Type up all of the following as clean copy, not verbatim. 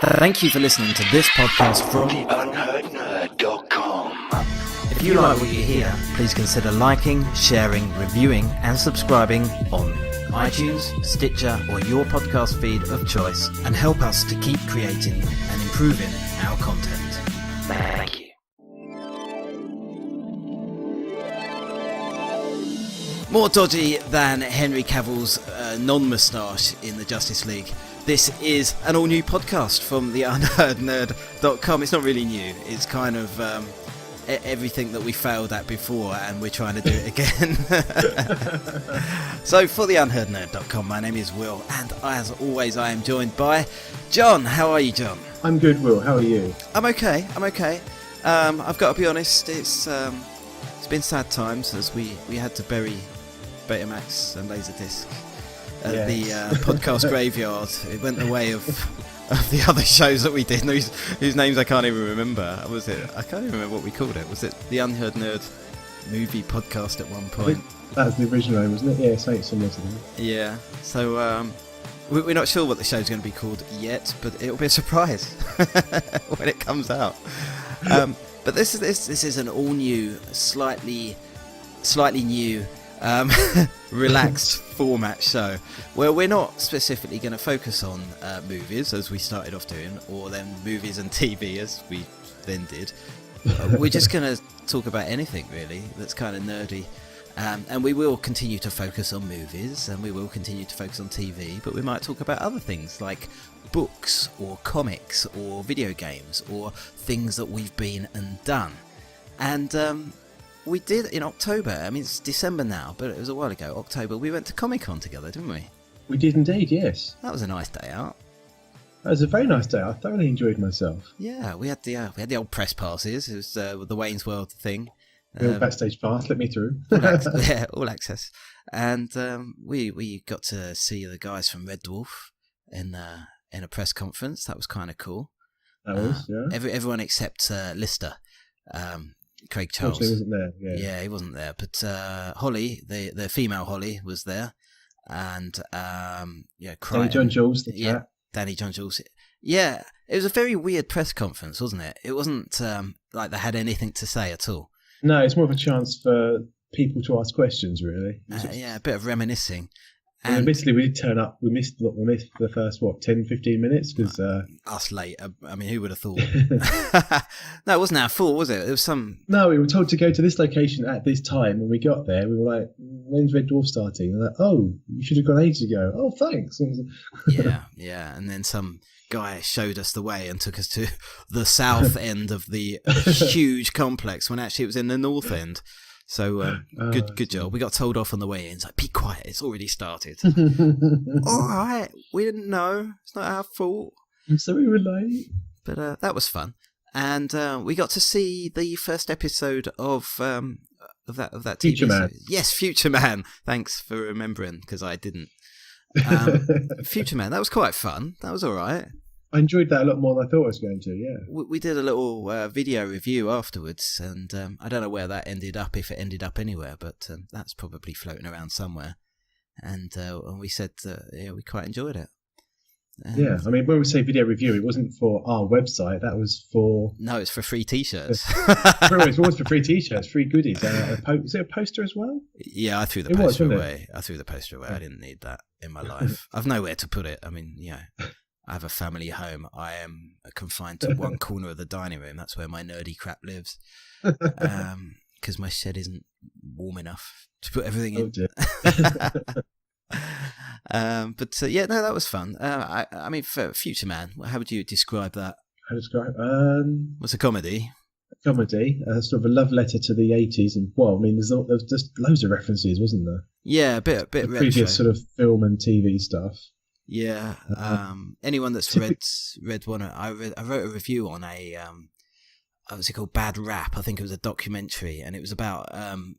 Thank you for listening to this podcast from Unheardnerd.com. If you like what you hear, please consider liking, sharing, reviewing and subscribing on iTunes, Stitcher or your podcast feed of choice and help us to keep creating and improving our content. Thank you. More dodgy than Henry Cavill's non-moustache in the Justice League. This is an all-new podcast from the UnheardNerd.com. It's not really new. It's kind of everything that we failed at before, and we're trying to do it again. So for the UnheardNerd.com, my name is Will, and as always, I am joined by John. How are you, John? I'm good, Will. How are you? I'm okay. I've got to be honest. It's been sad times as we had to bury Betamax and Laserdisc at the podcast graveyard. It went the way of the other shows that we did, whose names I can't even remember. I can't even remember what we called it. Was it the Unheard Nerd movie podcast at one point? That was the original name, wasn't it? Yeah, something similar to that. Yeah. So we're not sure what the show's going to be called yet, but it'll be a surprise when it comes out. But this is an all new, slightly new, relaxed format show where we're not specifically going to focus on movies as we started off doing, or then movies and TV as we then did. We're just going to talk about anything really that's kind of nerdy, and we will continue to focus on movies and we will continue to focus on TV, but we might talk about other things like books or comics or video games or things that we've been and done. And we did in October. I mean, it's December now, but it was a while ago. October, we went to Comic-Con together, didn't we? We did indeed, yes. That was a nice day out. That was a very nice day. I thoroughly enjoyed myself. Yeah, we had the old press passes. It was the Wayne's World thing. The backstage pass, let me through. All access. And we got to see the guys from Red Dwarf in a press conference. That was kind of cool. That was, yeah. Everyone except Lister. Craig Charles. He wasn't there. Yeah, he wasn't there. But Holly, the female Holly, was there, and Danny John Jules. Danny John Jules. Yeah, it was a very weird press conference, wasn't it? It wasn't like they had anything to say at all. No, it's more of a chance for people to ask questions, really. Yeah, a bit of reminiscing. And admittedly, we did turn up. We missed the first 10, 15 minutes because us late. I mean, who would have thought? No, it wasn't our fault, was it? It was some. No, we were told to go to this location at this time. When we got there, we were like, "When's Red Dwarf starting?" And they're like, "Oh, you should have gone ages ago." Oh, thanks. yeah. And then some guy showed us the way and took us to the south end of the huge complex when actually it was in the north end. So good job. We got told off on the way in. It's like, be quiet, it's already started. All right, we didn't know. It's not our fault. So we were late. But that was fun, and we got to see the first episode of that TV Future Man. series. Yes, Future Man. Thanks for remembering because I didn't. Future Man. That was quite fun. That was all right. I enjoyed that a lot more than I thought I was going to, yeah. We did a little video review afterwards, and I don't know where that ended up, if it ended up anywhere, but that's probably floating around somewhere. And we said, we quite enjoyed it. Yeah, I mean, when we say video review, it wasn't for our website, that was for... No, it's for free T-shirts. It was for free T-shirts, free goodies. Is it a poster as well? Yeah, I threw the poster away. I didn't need that in my life. I've nowhere to put it. I mean, I have a family home. I am confined to one corner of the dining room. That's where my nerdy crap lives. Because my shed isn't warm enough to put everything in. That was fun. I mean, for Future Man, how would you describe that? What's a comedy? Comedy, sort of a love letter to the 80s. And, well, I mean, there's just loads of references, wasn't there? Yeah, a bit the previous sort of film and TV stuff. Yeah. Anyone that's read one, I wrote a review on a what was it called? Bad Rap. I think it was a documentary, and it was about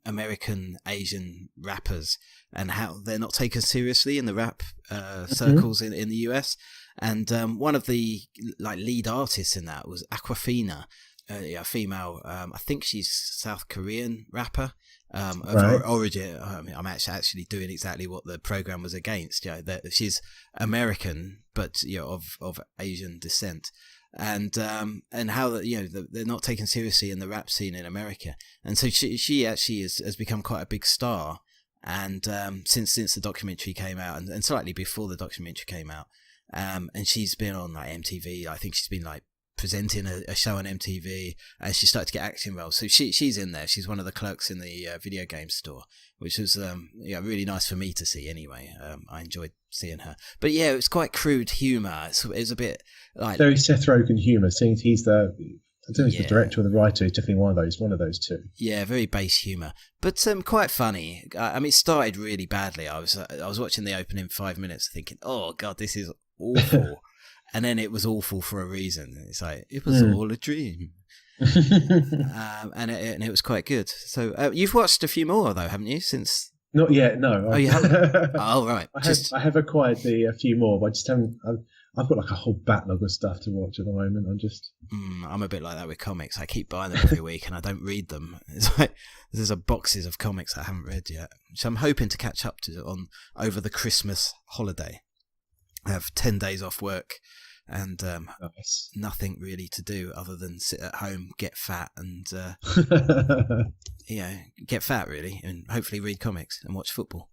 American Asian rappers and how they're not taken seriously in the rap circles in the US. And one of the lead artists in that was Aquafina, a female. I think she's South Korean rapper. of Right. origin. I mean, I'm actually doing exactly what the program was against. That she's American, but of Asian descent, and how they're not taken seriously in the rap scene in America, and so she actually has become quite a big star. And since the documentary came out, and slightly before the documentary came out, and she's been on like MTV. I think she's been like presenting a show on MTV, and she started to get acting roles. So she's in there. She's one of the clerks in the video game store, which was really nice for me to see. Anyway, I enjoyed seeing her. But yeah, it was quite crude humour. It was a bit like very Seth Rogen humour. Seeing he's the I don't know if he's the director or the writer. He's definitely one of those two. Yeah, very base humour, but quite funny. I mean, it started really badly. I was watching the opening 5 minutes, thinking, "Oh God, this is awful." And then it was awful for a reason. It's like, it was all a dream. And it was quite good. So you've watched a few more, though, haven't you, since... Not yet, no. Oh, you haven't? Oh, right. I have acquired a few more, but I just haven't... I've got like a whole backlog of stuff to watch at the moment. I'm a bit like that with comics. I keep buying them every week and I don't read them. It's like there's boxes of comics I haven't read yet, which I'm hoping to catch up to over the Christmas holiday. I have 10 days off work and nice. Nothing really to do other than sit at home, get fat, and get fat really, and hopefully read comics and watch football.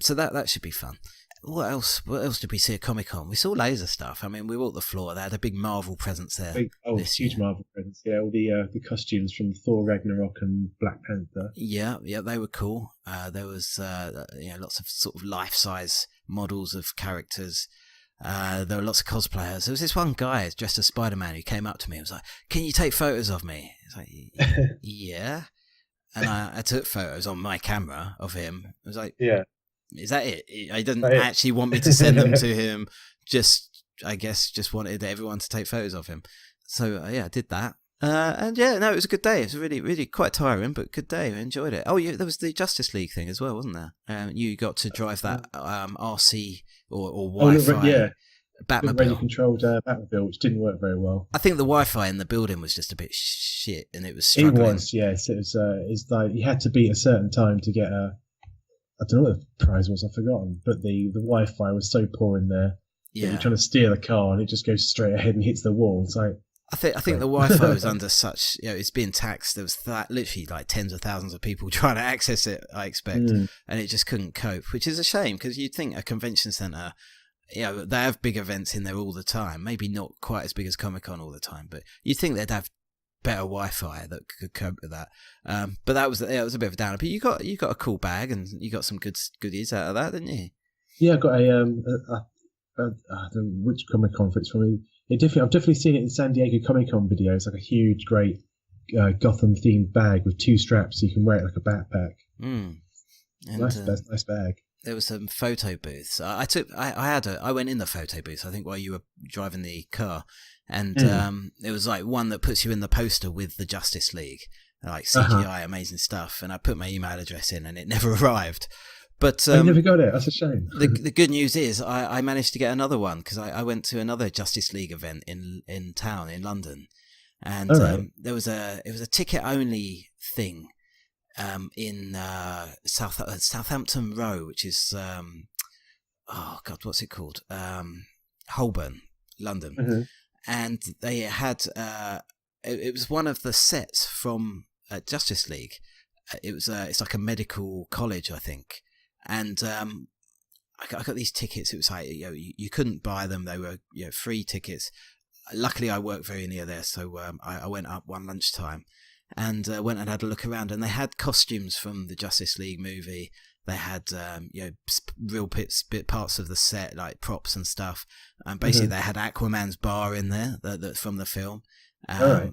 So that should be fun. What else did we see at Comic-Con? We saw loads of stuff. I mean, we walked the floor. They had a big Marvel presence there. Huge Marvel presence. Yeah, all the costumes from Thor Ragnarok and Black Panther. Yeah, they were cool. There was lots of sort of life-size models of characters. There were lots of cosplayers. There was this one guy dressed as Spider-Man who came up to me and was like, "Can you take photos of me?" It's like, yeah. And I took photos on my camera of him. I was like, yeah. Is that it? He didn't actually want me to send them to him. I guess just wanted everyone to take photos of him. So I did that. And it was a good day. It was really, really quite tiring, but good day. I enjoyed it. Oh, yeah, there was the Justice League thing as well, wasn't there? You got to drive that RC or Wi-Fi Batmobile. Radio controlled Batmobile, which didn't work very well. I think the Wi-Fi in the building was just a bit shit, and it was struggling. It was, yes. It was. It's like you had to be at a certain time to get I don't know what the prize was, I've forgotten, but the Wi-Fi was so poor in there. Yeah. You're trying to steer the car and it just goes straight ahead and hits the wall. It's like, I think the Wi-Fi was under such, it's being taxed. There was literally like tens of thousands of people trying to access it, I expect, and it just couldn't cope, which is a shame because you'd think a convention centre, they have big events in there all the time. Maybe not quite as big as Comic-Con all the time, but you'd think they'd have better Wi-Fi that could cope with that. But that was it was a bit of a downer. But you got a cool bag and you got some goodies out of that, didn't you? Yeah, I got I don't know which Comic Con it's from. I've definitely seen it in San Diego Comic Con video. It's like a huge, great Gotham themed bag with 2 straps, so you can wear it like a backpack. And, nice bag. There were some photo booths. I went in the photo booth, I think, while you were driving the car. And it was like one that puts you in the poster with the Justice League, like CGI, amazing stuff. And I put my email address in, and it never arrived. But I never got it. That's a shame. The good news is I managed to get another one because I went to another Justice League event in town in London, and it was a ticket only thing in Southampton Row, which is what's it called? Holborn, London. Mm-hmm. And they had it was one of the sets from Justice League. It's like a medical college, I think. And I got these tickets. It was like you couldn't buy them. They were free tickets. Luckily, I work very near there, so I went up one lunchtime and went and had a look around. And they had costumes from the Justice League movie. They had real parts of the set, like props and stuff. And basically, they had Aquaman's bar in there from the film. A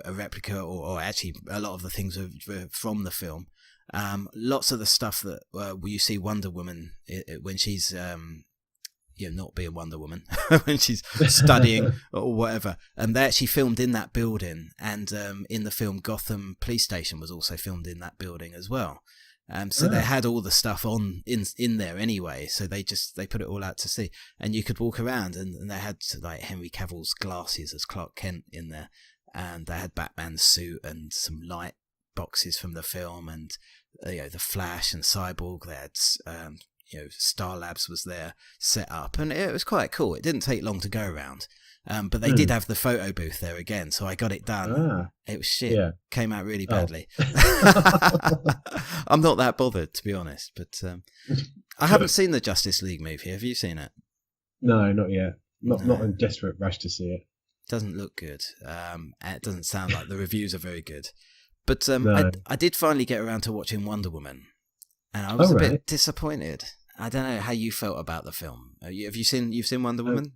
replica, or actually a lot of the things were from the film. Lots of the stuff that you see Wonder Woman when she's not being Wonder Woman when she's studying or whatever, and they actually filmed in that building, and in the film Gotham Police Station was also filmed in that building as well. So they had all the stuff in there anyway, so they put it all out to sea, and you could walk around, and they had like Henry Cavill's glasses as Clark Kent in there, and they had Batman's suit and some light boxes from the film, and the Flash and Cyborg. They had Star Labs was there set up, and it was quite cool. It didn't take long to go around. But they did have the photo booth there again, so I got it done. It was shit. Yeah. Came out really badly. I'm not that bothered, to be honest. But I haven't seen the Justice League movie. Have you seen it? No, not yet. Not in desperate rush to see it. Doesn't look good. It doesn't sound like the reviews are very good. But I did finally get around to watching Wonder Woman, and I was a bit disappointed. I don't know how you felt about the film. You've seen Wonder Woman?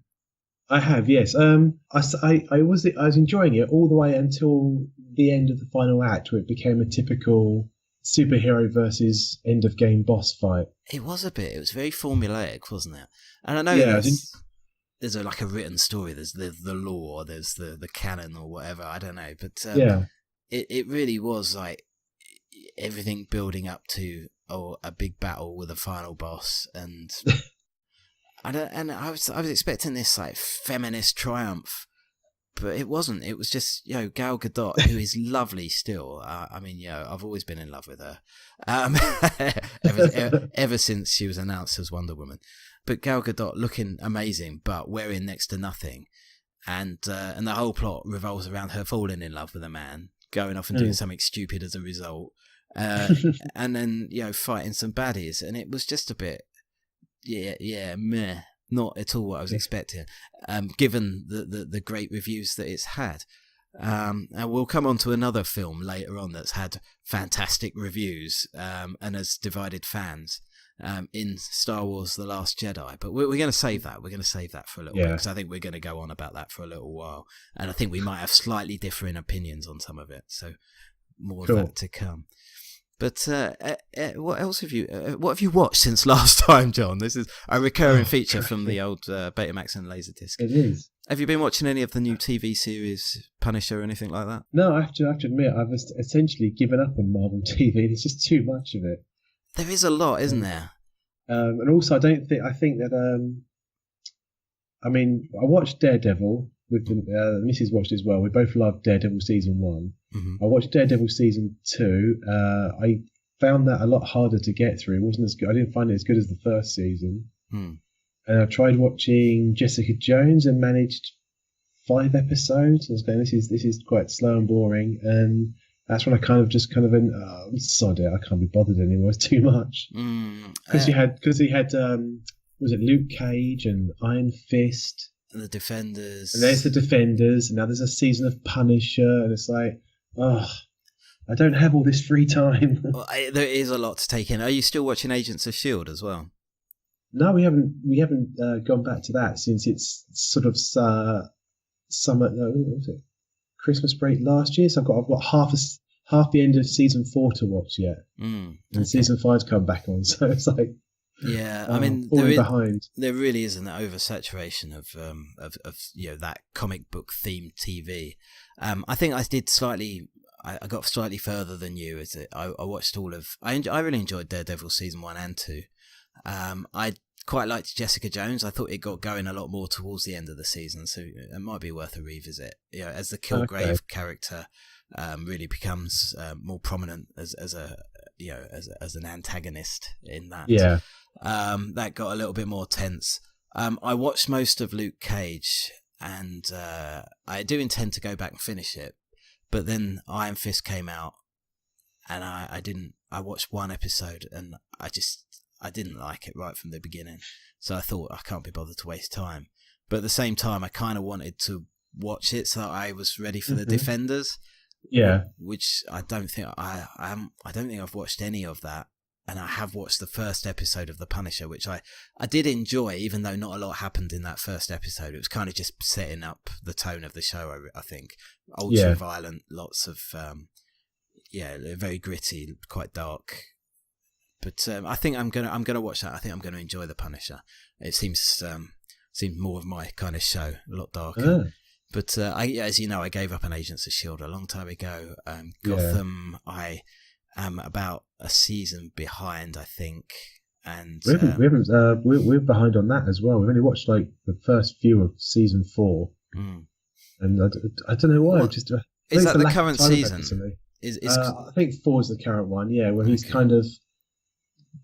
I have, yes. I was enjoying it all the way until the end of the final act, where it became a typical superhero versus end of game boss fight. It was a bit. It was very formulaic, wasn't it? And I know there's like a written story. There's the lore. There's the canon or whatever. I don't know, but it really was like everything building up to a big battle with a final boss and. I was expecting this like feminist triumph, but it wasn't. It was just Gal Gadot, who is lovely still. I've always been in love with her, ever since she was announced as Wonder Woman. But Gal Gadot looking amazing, but wearing next to nothing, and the whole plot revolves around her falling in love with a man, going off and doing something stupid as a result, and then fighting some baddies, and it was just a bit. Meh. Not at all what I was expecting, given the great reviews that it's had. And we'll come on to another film later on that's had fantastic reviews and has divided fans in Star Wars The Last Jedi. But we're going to save that. We're going to save that for a little bit, because I think we're going to go on about that for a little while. And I think we might have slightly differing opinions on some of it. So more of that to come. But what else have you watched since last time, John? This is a recurring feature from the old Betamax and Laserdisc. It is. Have you been watching any of the new TV series, Punisher or anything like that? No, I have to admit, I've essentially given up on Marvel TV. There's just too much of it. There is a lot, isn't there? And also, I think that I watched Daredevil. With the Mrs. watched as well. We both loved Daredevil season 1. Mm-hmm. I watched Daredevil season 2. I found that a lot harder to get through. It wasn't as good. I didn't find it as good as the first season. And I tried watching Jessica Jones and managed 5 episodes. I was going, this is quite slow and boring. And that's when I I'm sod it. I can't be bothered anymore. It's too much. Because he had was it Luke Cage and Iron Fist. And the Defenders. And there's the Defenders, and now there's a season of Punisher, and it's like, I don't have all this free time. Well, there is a lot to take in. Are you still watching Agents of S.H.I.E.L.D. as well? No, we haven't gone back to that since it's sort of summer. No, what was it? Christmas break last year. So I've got half the end of season 4 to watch yet, and season 5's come back on. So it's like. Yeah, there really is an oversaturation of that comic book themed TV. I think I did slightly. I got slightly further than you. I watched all of. I really enjoyed Daredevil season 1 and 2. I quite liked Jessica Jones. I thought it got going a lot more towards the end of the season, so it might be worth a revisit. As the Kilgrave character really becomes more prominent as an antagonist in that. Yeah. That got a little bit more tense. I watched most of Luke Cage, and I do intend to go back and finish it. But then Iron Fist came out, and I didn't. I watched 1 episode, and I didn't like it right from the beginning. So I thought I can't be bothered to waste time. But at the same time, I kind of wanted to watch it so that I was ready for the Defenders. Yeah. Which I don't think I don't think I've watched any of that. And I have watched the first episode of The Punisher, which I did enjoy, even though not a lot happened in that first episode. It was kind of just setting up the tone of the show, I think. Ultra violent, lots of, very gritty, quite dark. But I think I'm gonna watch that. I think I'm gonna enjoy The Punisher. It seems more of my kind of show, a lot darker. But as you know, I gave up on Agents of S.H.I.E.L.D. a long time ago. Gotham, I am about a season behind, I think. And we're behind on that as well. We've only watched like the first few of season 4, and I don't know why. Is that the current season? I think 4 is the current one, yeah, where he's okay.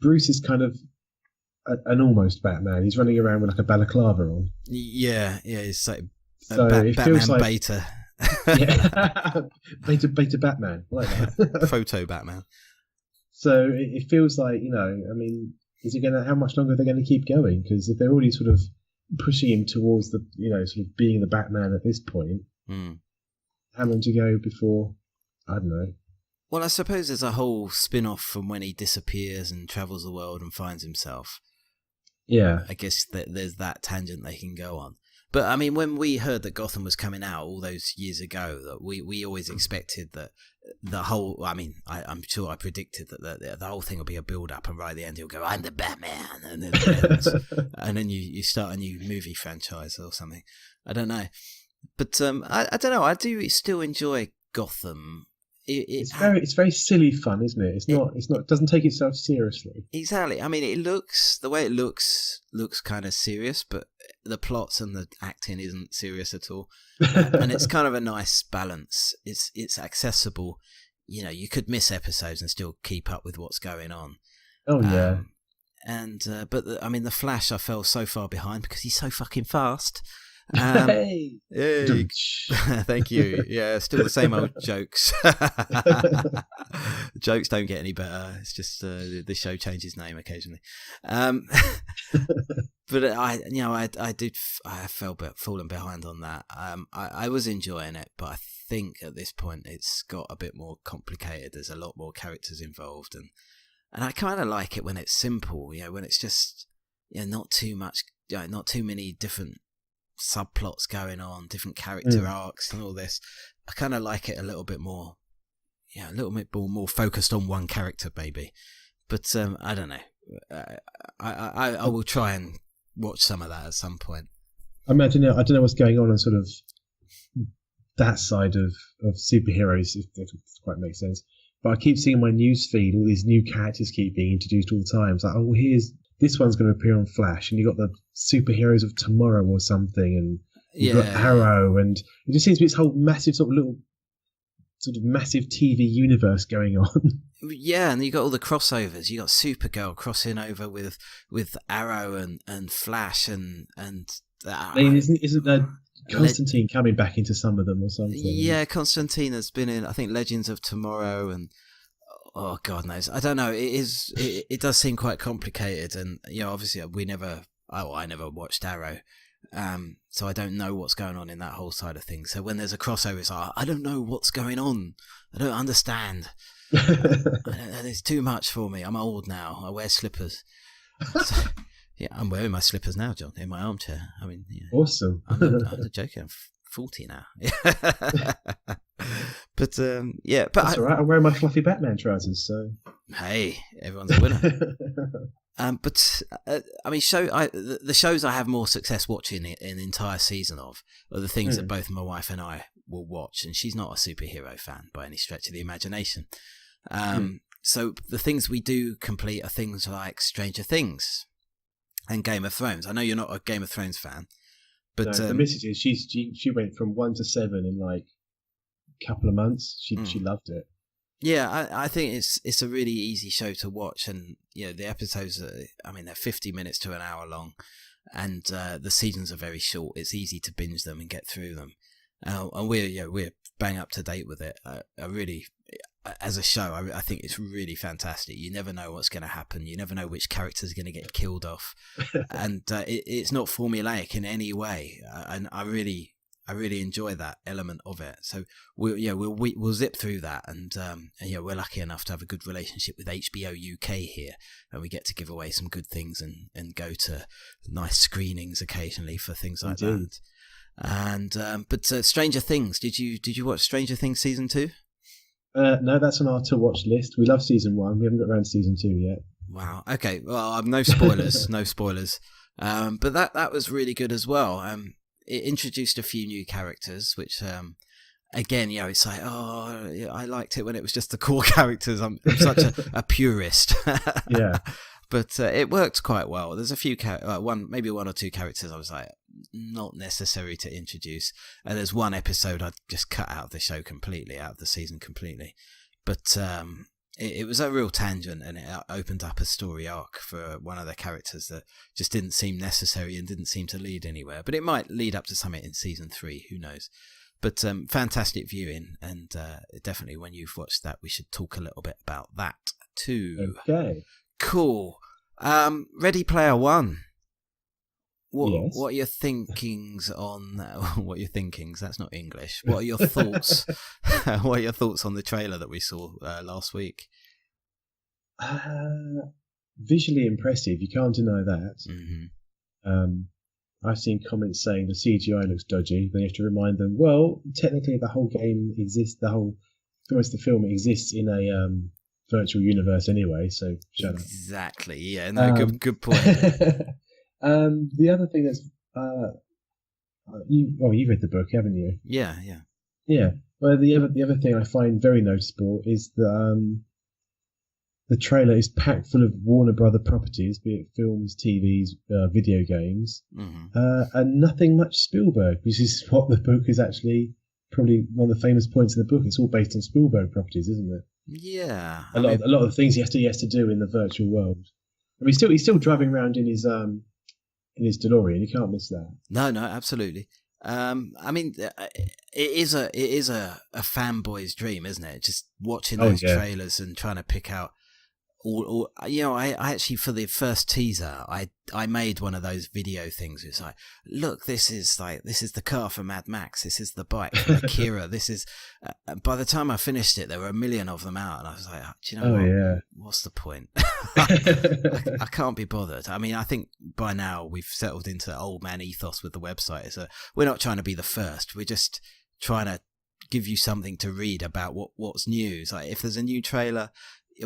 Bruce is kind of an almost Batman. He's running around with like a balaclava on. Yeah, it's like So it feels Batman like, beta. yeah, beta Batman, like that. Photo Batman. So it feels like, I mean, how much longer are they going to keep going? Because if they're already sort of pushing him towards the, sort of being the Batman at this point, Mm. how long to go before, I don't know. Well, I suppose there's a whole spin-off from when he disappears and travels the world and finds himself. Yeah. I guess that there's that tangent they can go on. But I mean, when we heard that Gotham was coming out all those years ago, that we always expected that the whole. I mean, I'm sure I predicted that the whole thing will be a build-up, and right at the end he'll go, "I'm the Batman," and then you start a new movie franchise or something. I don't know, but I don't know. I do still enjoy Gotham. It's very silly fun, isn't it? It doesn't take itself seriously. Exactly. I mean, the way it looks kind of serious, but the plots and the acting isn't serious at all. And it's kind of a nice balance. It's accessible. You could miss episodes and still keep up with what's going on. Oh yeah. But I mean, the Flash, I fell so far behind because he's so fucking fast. Hey. Hey. Thank you. Yeah, still the same old jokes. Jokes don't get any better. It's just the show changes name occasionally. But I fell fallen behind on that. I was enjoying it, but I think at this point it's got a bit more complicated. There's a lot more characters involved, and I kind of like it when it's simple. When it's just not too much, not too many different subplots going on, different character arcs and all this. I kind of like it a little bit more, a little bit more focused on one character maybe. But I don't know. I will try and watch some of that at some point. I don't know what's going on sort of that side of superheroes, if that quite makes sense. But I keep seeing my news feed, all these new characters keep being introduced all the time. It's like, oh, here's this one's going to appear on Flash, and you got the superheroes of tomorrow or something, and you've got Arrow, and it just seems to be this whole massive sort of massive TV universe going on. Yeah, and you got all the crossovers. You got Supergirl crossing over with Arrow and Flash and I mean, isn't there Constantine coming back into some of them or something? Yeah, Constantine has been in, I think, Legends of Tomorrow, and oh God knows, I don't know. It does seem quite complicated, and obviously I never watched Arrow, so I don't know what's going on in that whole side of things. So when there's a crossover, it's like, I don't know what's going on. I don't understand. It's too mumuch for me. I'm old now. I wear slippers. So, yeah, I'm wearing my slippers now, John, in my armchair. I mean, awesome. I'm not joking. I'm 40 now. But but that's all right. I'm wearing my fluffy Batman trousers, so hey, everyone's a winner. But I mean, the shows I have more success watching an entire season of are the things that both my wife and I will watch, and she's not a superhero fan by any stretch of the imagination. So the things we do complete are things like Stranger Things and Game of Thrones. I know you're not a Game of Thrones fan, but no, the message is she went from 1 to 7 in like a couple of months. She loved it. Yeah, I think it's a really easy show to watch, and the episodes they're 50 minutes to an hour long, and the seasons are very short. It's easy to binge them and get through them, and we're bang up to date with it. I really, as a show, I think it's really fantastic. You never know what's going to happen. You never know which character's going to get killed off, and it's not formulaic in any way. And I really enjoy that element of it. So we'll zip through that, and we're lucky enough to have a good relationship with HBO UK here, and we get to give away some good things and go to nice screenings occasionally for things like that. And but Stranger Things, did you watch Stranger Things season 2? No, that's on our to watch list. We love season 1. We haven't got around to season 2 yet. Wow. Okay. Well, no spoilers. No spoilers. But that was really good as well. It introduced a few new characters, which again, it's like, oh, I liked it when it was just the core characters. I'm such a purist. Yeah. But it worked quite well. There's a few maybe one or two characters I was like, not necessary to introduce. And there's one episode I just cut out of the show completely, out of the season completely. but it was a real tangent, and it opened up a story arc for one of the characters that just didn't seem necessary and didn't seem to lead anywhere. But it might lead up to something in season 3, who knows. But fantastic viewing, and definitely when you've watched that, we should talk a little bit about that too. Okay. Cool. Ready Player One. Yes. What are your thinkings on what are your thinkings? That's not English. What are your thoughts? What are your thoughts on the trailer that we saw last week? Visually impressive. You can't deny that. Mm-hmm. I've seen comments saying the CGI looks dodgy. Then you have to remind them, well, technically the whole game exists. The film exists in a virtual universe anyway. So shut up. Exactly. Yeah. No. Good point. The other thing that's you've read the book, haven't you? Yeah. Yeah. Well, the other thing I find very noticeable is that the trailer is packed full of Warner Brother properties, be it films, TVs, video games, and nothing much Spielberg, which is what the book is actually probably one of the famous points of the book. It's all based on Spielberg properties, isn't it? Yeah. A lot of the things he has to do in the virtual world. I mean, he's still driving around in his DeLorean. You can't miss that. No, absolutely. I mean, it is a fanboy's dream, isn't it? Just watching those trailers and trying to pick out all. I actually, for the first teaser, I made one of those video things. It's like, look, this is the car for Mad Max. This is the bike for Akira. This is. By the time I finished it, there were 1 million of them out, and I was like, do you know what? Yeah. What's the point? I can't be bothered. I mean, I think by now we've settled into old man ethos with the website. We're not trying to be the first. We're just trying to give you something to read about what's new. It's like, if there's a new trailer,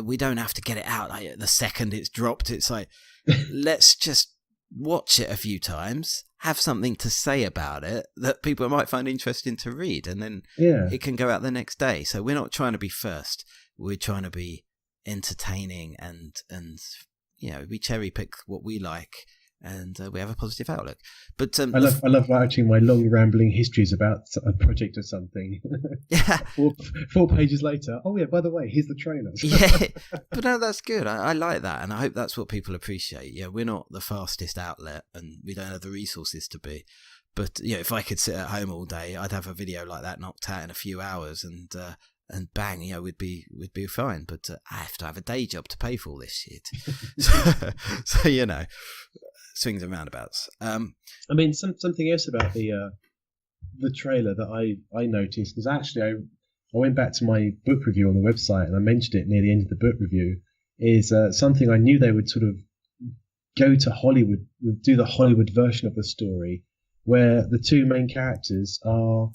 we don't have to get it out the second it's dropped. It's like, let's just watch it a few times, have something to say about it that people might find interesting to read, and then it can go out the next day. So we're not trying to be first. We're trying to be entertaining, and we cherry pick what we like, and we have a positive outlook. But I love watching my long rambling histories about a project or something. Yeah. 4 pages later, oh yeah, by the way, here's the trailer. Yeah, but no, that's good. I like that, and I hope that's what people appreciate. Yeah, we're not the fastest outlet, and we don't have the resources to be. But if I could sit at home all day, I'd have a video like that knocked out in a few hours, and bang, we'd be fine. But I have to have a day job to pay for all this shit. So swings and roundabouts. I mean, something else about the trailer that I noticed, because actually I went back to my book review on the website and I mentioned it near the end of the book review, is something I knew they would sort of go to Hollywood, do the Hollywood version of the story, where the two main characters are,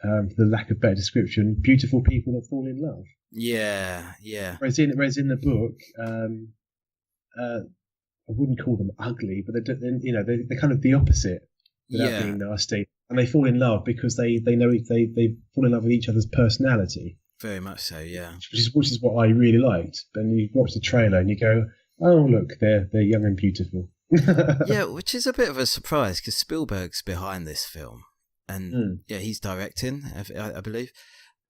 for the lack of better description, beautiful people that fall in love. Yeah. Whereas in the book, I wouldn't call them ugly, but they're kind of the opposite without being nasty. And they fall in love because they know they fall in love with each other's personality. Very much so, yeah. Which is what I really liked. Then you watch the trailer and you go, oh look, they're young and beautiful. Yeah, which is a bit of a surprise because Spielberg's behind this film, and he's directing, I believe.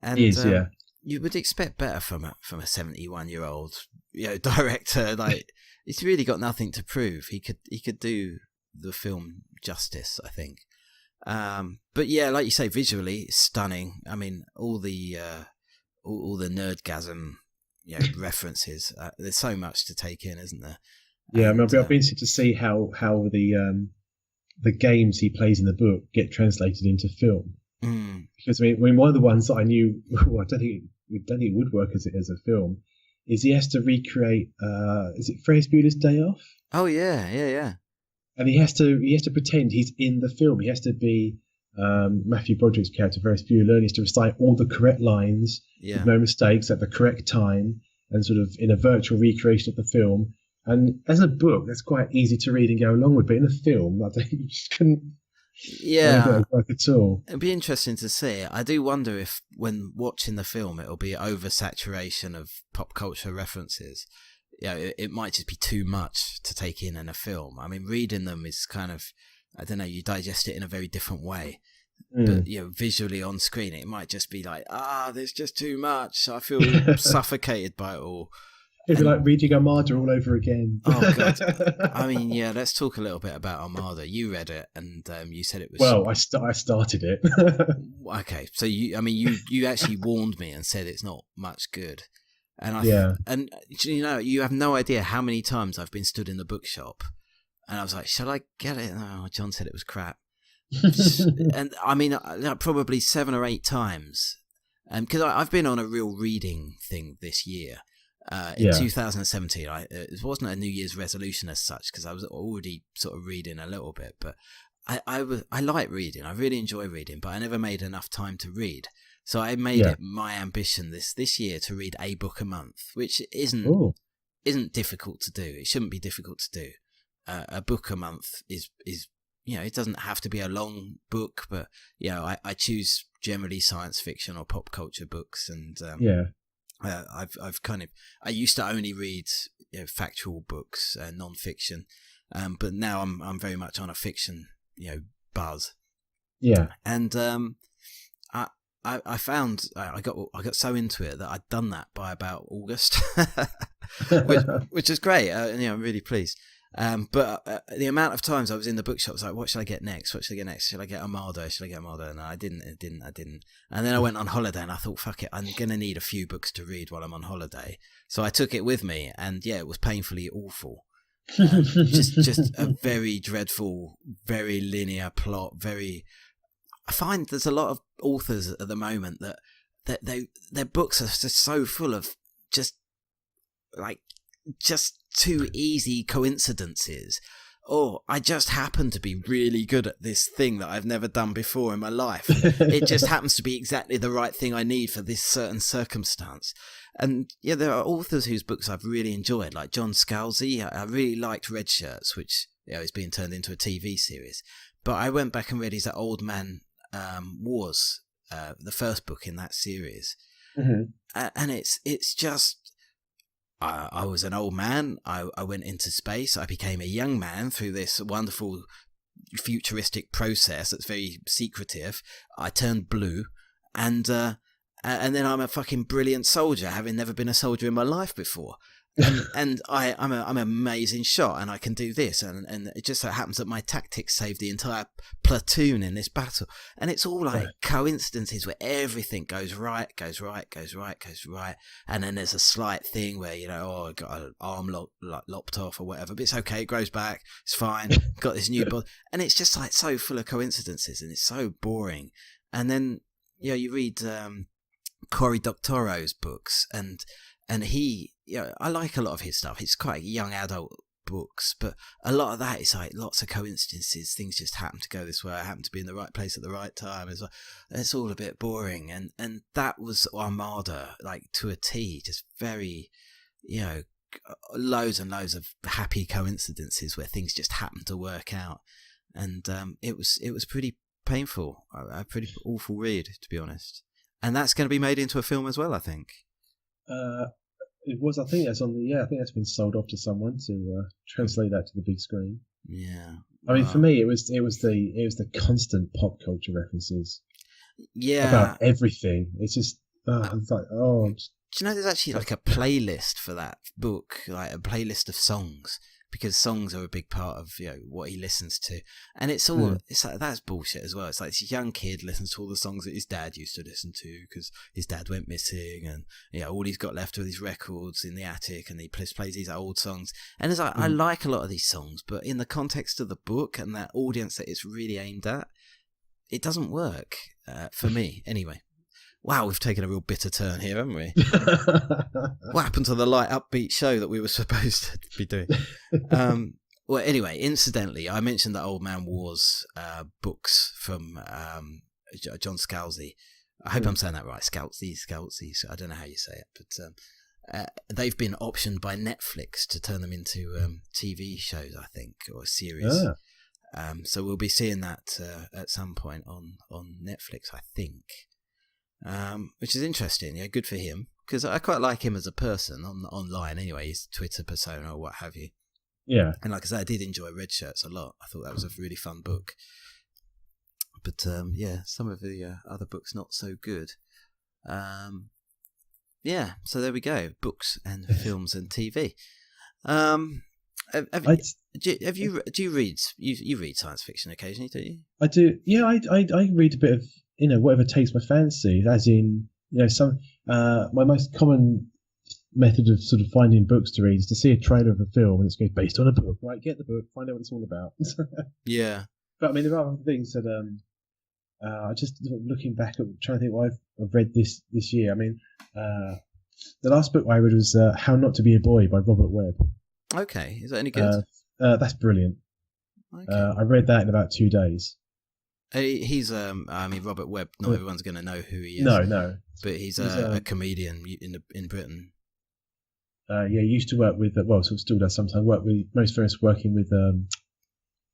And he is, yeah. You would expect better from a 71-year-old director. Like, he's really got nothing to prove. He could do the film justice, I think. But yeah, like you say, visually stunning. I mean, all the nerdgasm, references. There's so much to take in, isn't there? Yeah, I'll be interested to see how the games he plays in the book get translated into film. Because I mean, one of the ones that I knew, I don't think it would work as a film, is he has to recreate. Is it Ferris Bueller's Day Off? Oh yeah. And he has to pretend he's in the film. He has to be Matthew Broderick's character, Ferris Bueller, and he has to recite all the correct lines with no mistakes at the correct time, and sort of in a virtual recreation of the film. And as a book, that's quite easy to read and go along with. But in a film, I think you just couldn't. Yeah, work at all. It'd be interesting to see. I do wonder if, when watching the film, it'll be oversaturation of pop culture references. It might just be too much to take in a film. I mean, reading them is kind of, I don't know, you digest it in a very different way. But visually on screen, it might just be like, there's just too much. I feel suffocated by it all. It'd be like reading Armada all over again. Oh god! I mean, yeah. Let's talk a little bit about Armada. You read it, and you said it was. Well, I started it. Okay, so you actually warned me and said it's not much good, and you have no idea how many times I've been stood in the bookshop, and I was like, shall I get it? Oh, John said it was crap. And I mean, probably 7 or 8 times, because I've been on a real reading thing this year. In 2017, it wasn't a New Year's resolution as such, because I was already sort of reading a little bit, but I like reading. I really enjoy reading, but I never made enough time to read. So I made it my ambition this year to read a book a month, which isn't difficult to do. It shouldn't be difficult to do. A book a month is it doesn't have to be a long book, but I choose generally science fiction or pop culture books, and I used to only read factual books, non-fiction, but now I'm very much on a fiction buzz. Yeah, and I found I got so into it that I'd done that by about August, which is great. I'm really pleased. But the amount of times I was in the bookshop, I was like, what should I get next? What should I get next? Should I get Armada? And I didn't. And then I went on holiday and I thought, fuck it, I'm going to need a few books to read while I'm on holiday. So I took it with me, and it was painfully awful. Just a very dreadful, very linear plot. I find there's a lot of authors at the moment that their books are just so full of just too easy coincidences, or I just happen to be really good at this thing that I've never done before in my life. It just happens to be exactly the right thing I need for this certain circumstance. And there are authors whose books I've really enjoyed, like John Scalzi. I really liked Red Shirts, which is being turned into a TV series. But I went back and read his Old Man Wars, the first book in that series, and it's just. I was an old man. I went into space. I became a young man through this wonderful futuristic process that's very secretive. I turned blue, and then I'm a fucking brilliant soldier, having never been a soldier in my life before. And I'm an amazing shot, and I can do this, and it just so happens that my tactics saved the entire platoon in this battle, and it's all like coincidences where everything goes right, and then there's a slight thing where I got an arm lopped off or whatever, but it's okay, it grows back, it's fine, got this new body, and it's just like so full of coincidences, and it's so boring. And then you read Cory Doctorow's books, and he, I like a lot of his stuff. It's quite young adult books, but a lot of that is like lots of coincidences. Things just happen to go this way. I happen to be in the right place at the right time. It's all a bit boring. And that was Armada, like to a T, just very, loads and loads of happy coincidences where things just happen to work out. And it was pretty painful, a pretty awful read, to be honest. And that's going to be made into a film as well, I think. It was. I think that's on the. I think that's been sold off to someone to translate that to the big screen. Yeah. I mean, for me, it was the constant pop culture references. Yeah. About everything. It's just. It's like do you know there's actually like a playlist for that book, like a playlist of songs, because songs are a big part of what he listens to, and it's all it's like that's bullshit as well. It's like this young kid listens to all the songs that his dad used to listen to because his dad went missing, and all he's got left are these records in the attic, and he plays these old songs. And it's like I like a lot of these songs, but in the context of the book and that audience that it's really aimed at, it doesn't work for me anyway. Wow, we've taken a real bitter turn here, haven't we? What happened to the light, upbeat show that we were supposed to be doing? Well, anyway, incidentally, I mentioned that Old Man Wars books from John Scalzi. I hope I'm saying that right. Scalzi. I don't know how you say it, but they've been optioned by Netflix to turn them into TV shows, I think, or a series. So we'll be seeing that at some point on Netflix, I think. Which is interesting. Good for him, because I quite like him as a person online anyway, his Twitter persona or what have you. Yeah. And like I said, I did enjoy Red Shirts a lot. I thought that was a really fun book. But some of the other books not so good. So there we go. Books and films and TV. Do you read? You read science fiction occasionally, don't you? I do. Yeah, I read a bit of whatever takes my fancy. As in some my most common method of sort of finding books to read is to see a trailer of a film and it's based on a book. Right, get the book, find out what it's all about. Yeah. But I mean, there are other things that I just looking back at trying to think what I've read this year. I mean, the last book I read was How Not to Be a Boy by Robert Webb. Okay, is that any good? That's brilliant. Okay. I read that in about 2 days. He's Robert Webb. Not everyone's going to know who he is. No. But he's a comedian in Britain. He used to work with still does sometimes most famous working with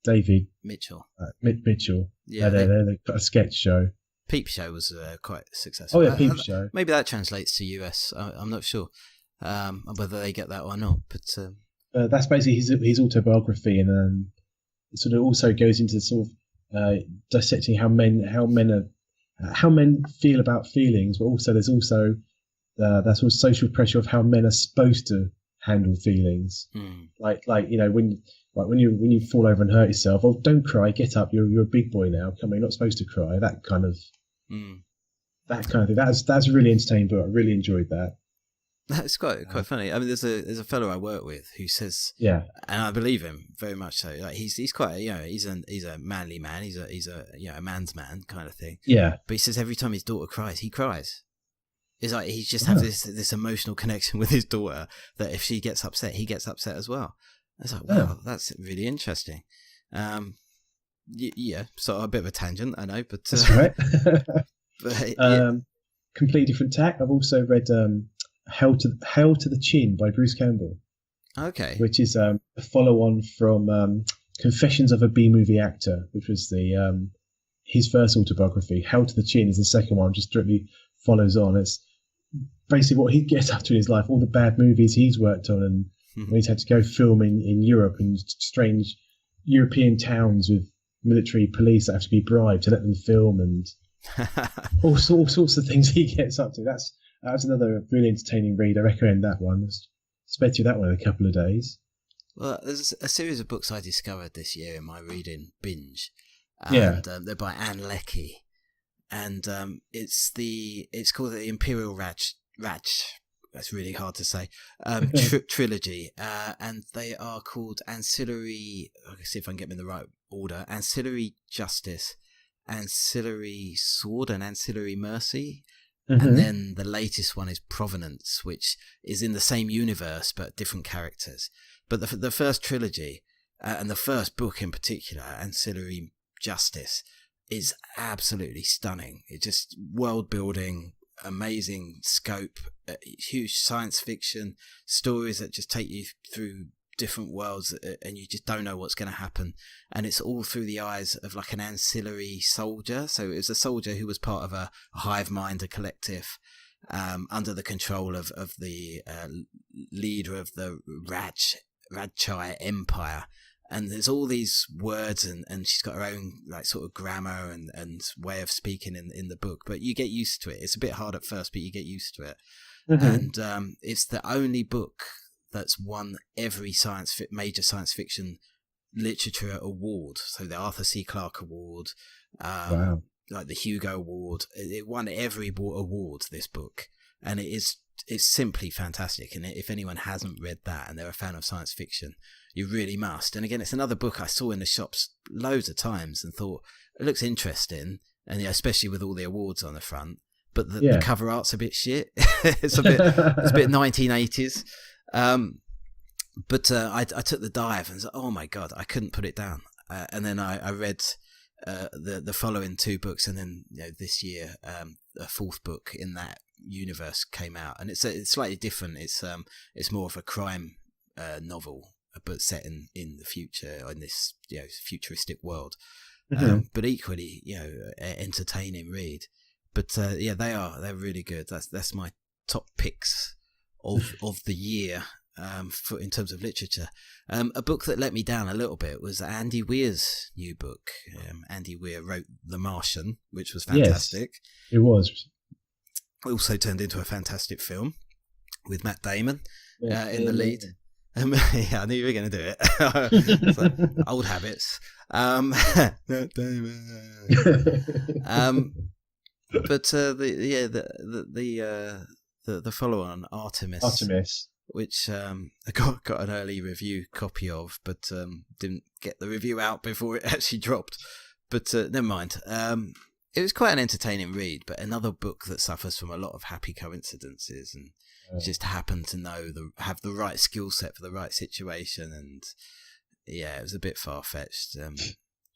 David Mitchell. Mitchell. Yeah, they've got a sketch show. Peep Show was quite successful. Oh yeah, Peep Show. Maybe that translates to US. I'm not sure whether they get that or not. But that's basically his autobiography, and it sort of also goes into sort of dissecting how men feel about feelings, but also there's that sort of social pressure of how men are supposed to handle feelings. Like when you fall over and hurt yourself, don't cry, get up, you're a big boy now, come on, you're not supposed to cry. That kind of thing. That's a really entertaining book. I really enjoyed that. That's quite funny. I mean, there's a fellow I work with who says, and I believe him very much so. Like he's quite he's a manly man. He's a man's man kind of thing. Yeah. But he says every time his daughter cries, he cries. It's like he just has this emotional connection with his daughter that if she gets upset, he gets upset as well. It's like, wow, that's really interesting. Sort of a bit of a tangent, I know, but that's right. but completely different tack. I've also read Hell to the Chin by Bruce Campbell. Okay. Which is a follow-on from Confessions of a B-movie Actor, which was his first autobiography. Hell to the Chin is the second one, just directly follows on. It's basically what he gets up to in his life, all the bad movies he's worked on, and when he's had to go film in Europe in strange European towns with military police that have to be bribed to let them film, and all sorts of things he gets up to. That's another really entertaining read. I recommend that one. Sped through that one in a couple of days. Well, there's a series of books I discovered this year in my reading binge, and they're by Anne Leckie, and it's called the Imperial Raj. That's really hard to say. Trilogy, and they are called Ancillary. Let's see if I can get them in the right order. Ancillary Justice, Ancillary Sword, and Ancillary Mercy. And then the latest one is Provenance, which is in the same universe but different characters. But the first trilogy and the first book in particular, Ancillary Justice, is absolutely stunning. It's just world building, amazing scope, huge science fiction stories that just take you through different worlds and you just don't know what's going to happen, and it's all through the eyes of like an ancillary soldier. So it was a soldier who was part of a hive mind, a collective, under the control of the leader of the Rajchai Empire. And there's all these words, and she's got her own like sort of grammar and way of speaking in the book, but you get used to it. It's a bit hard at first, but you get used to it. And it's the only book that's won every major science fiction literature award. So the Arthur C. Clarke Award, wow. Like the Hugo Award. It won every award, this book, and it's simply fantastic. And if anyone hasn't read that and they're a fan of science fiction, you really must. And again, it's another book I saw in the shops loads of times and thought it looks interesting, and especially with all the awards on the front. But the cover art's a bit shit. it's a bit 1980s. But I took the dive and was like, oh my god, I couldn't put it down. And then I read the following two books, and then this year a fourth book in that universe came out, and it's slightly different. It's more of a crime novel, but set in the future, in this futuristic world. But equally entertaining read. But they're really good. That's my top picks of the year. in terms of literature. A book that let me down a little bit was Andy Weir's new book. Andy Weir wrote The Martian, which was fantastic. Yes, it was. Also turned into a fantastic film with Matt Damon in the lead. Yeah, I knew you were going to do it. Like, old habits. Matt Damon. But the follow-on Artemis, which I got an early review copy of, but didn't get the review out before it actually dropped. But never mind. It was quite an entertaining read, but another book that suffers from a lot of happy coincidences and just happened to have the right skill set for the right situation. And yeah, it was a bit far-fetched.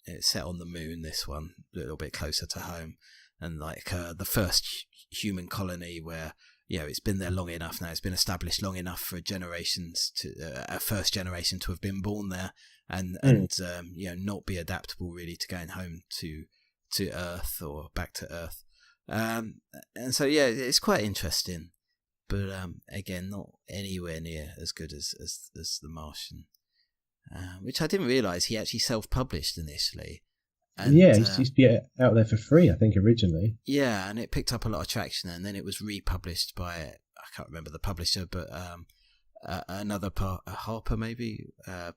It's set on the moon, this one, a little bit closer to home. And like the first human colony where, it's been there long enough now. It's been established long enough for a first generation to have been born there and not be adaptable really to going home to Earth or back to Earth. And so, it's quite interesting. But again, not anywhere near as good as The Martian, which I didn't realise he actually self-published initially. And, it used to be out there for free, I think, originally. Yeah, and it picked up a lot of traction, and then it was republished by, I can't remember the publisher, but another Harper maybe,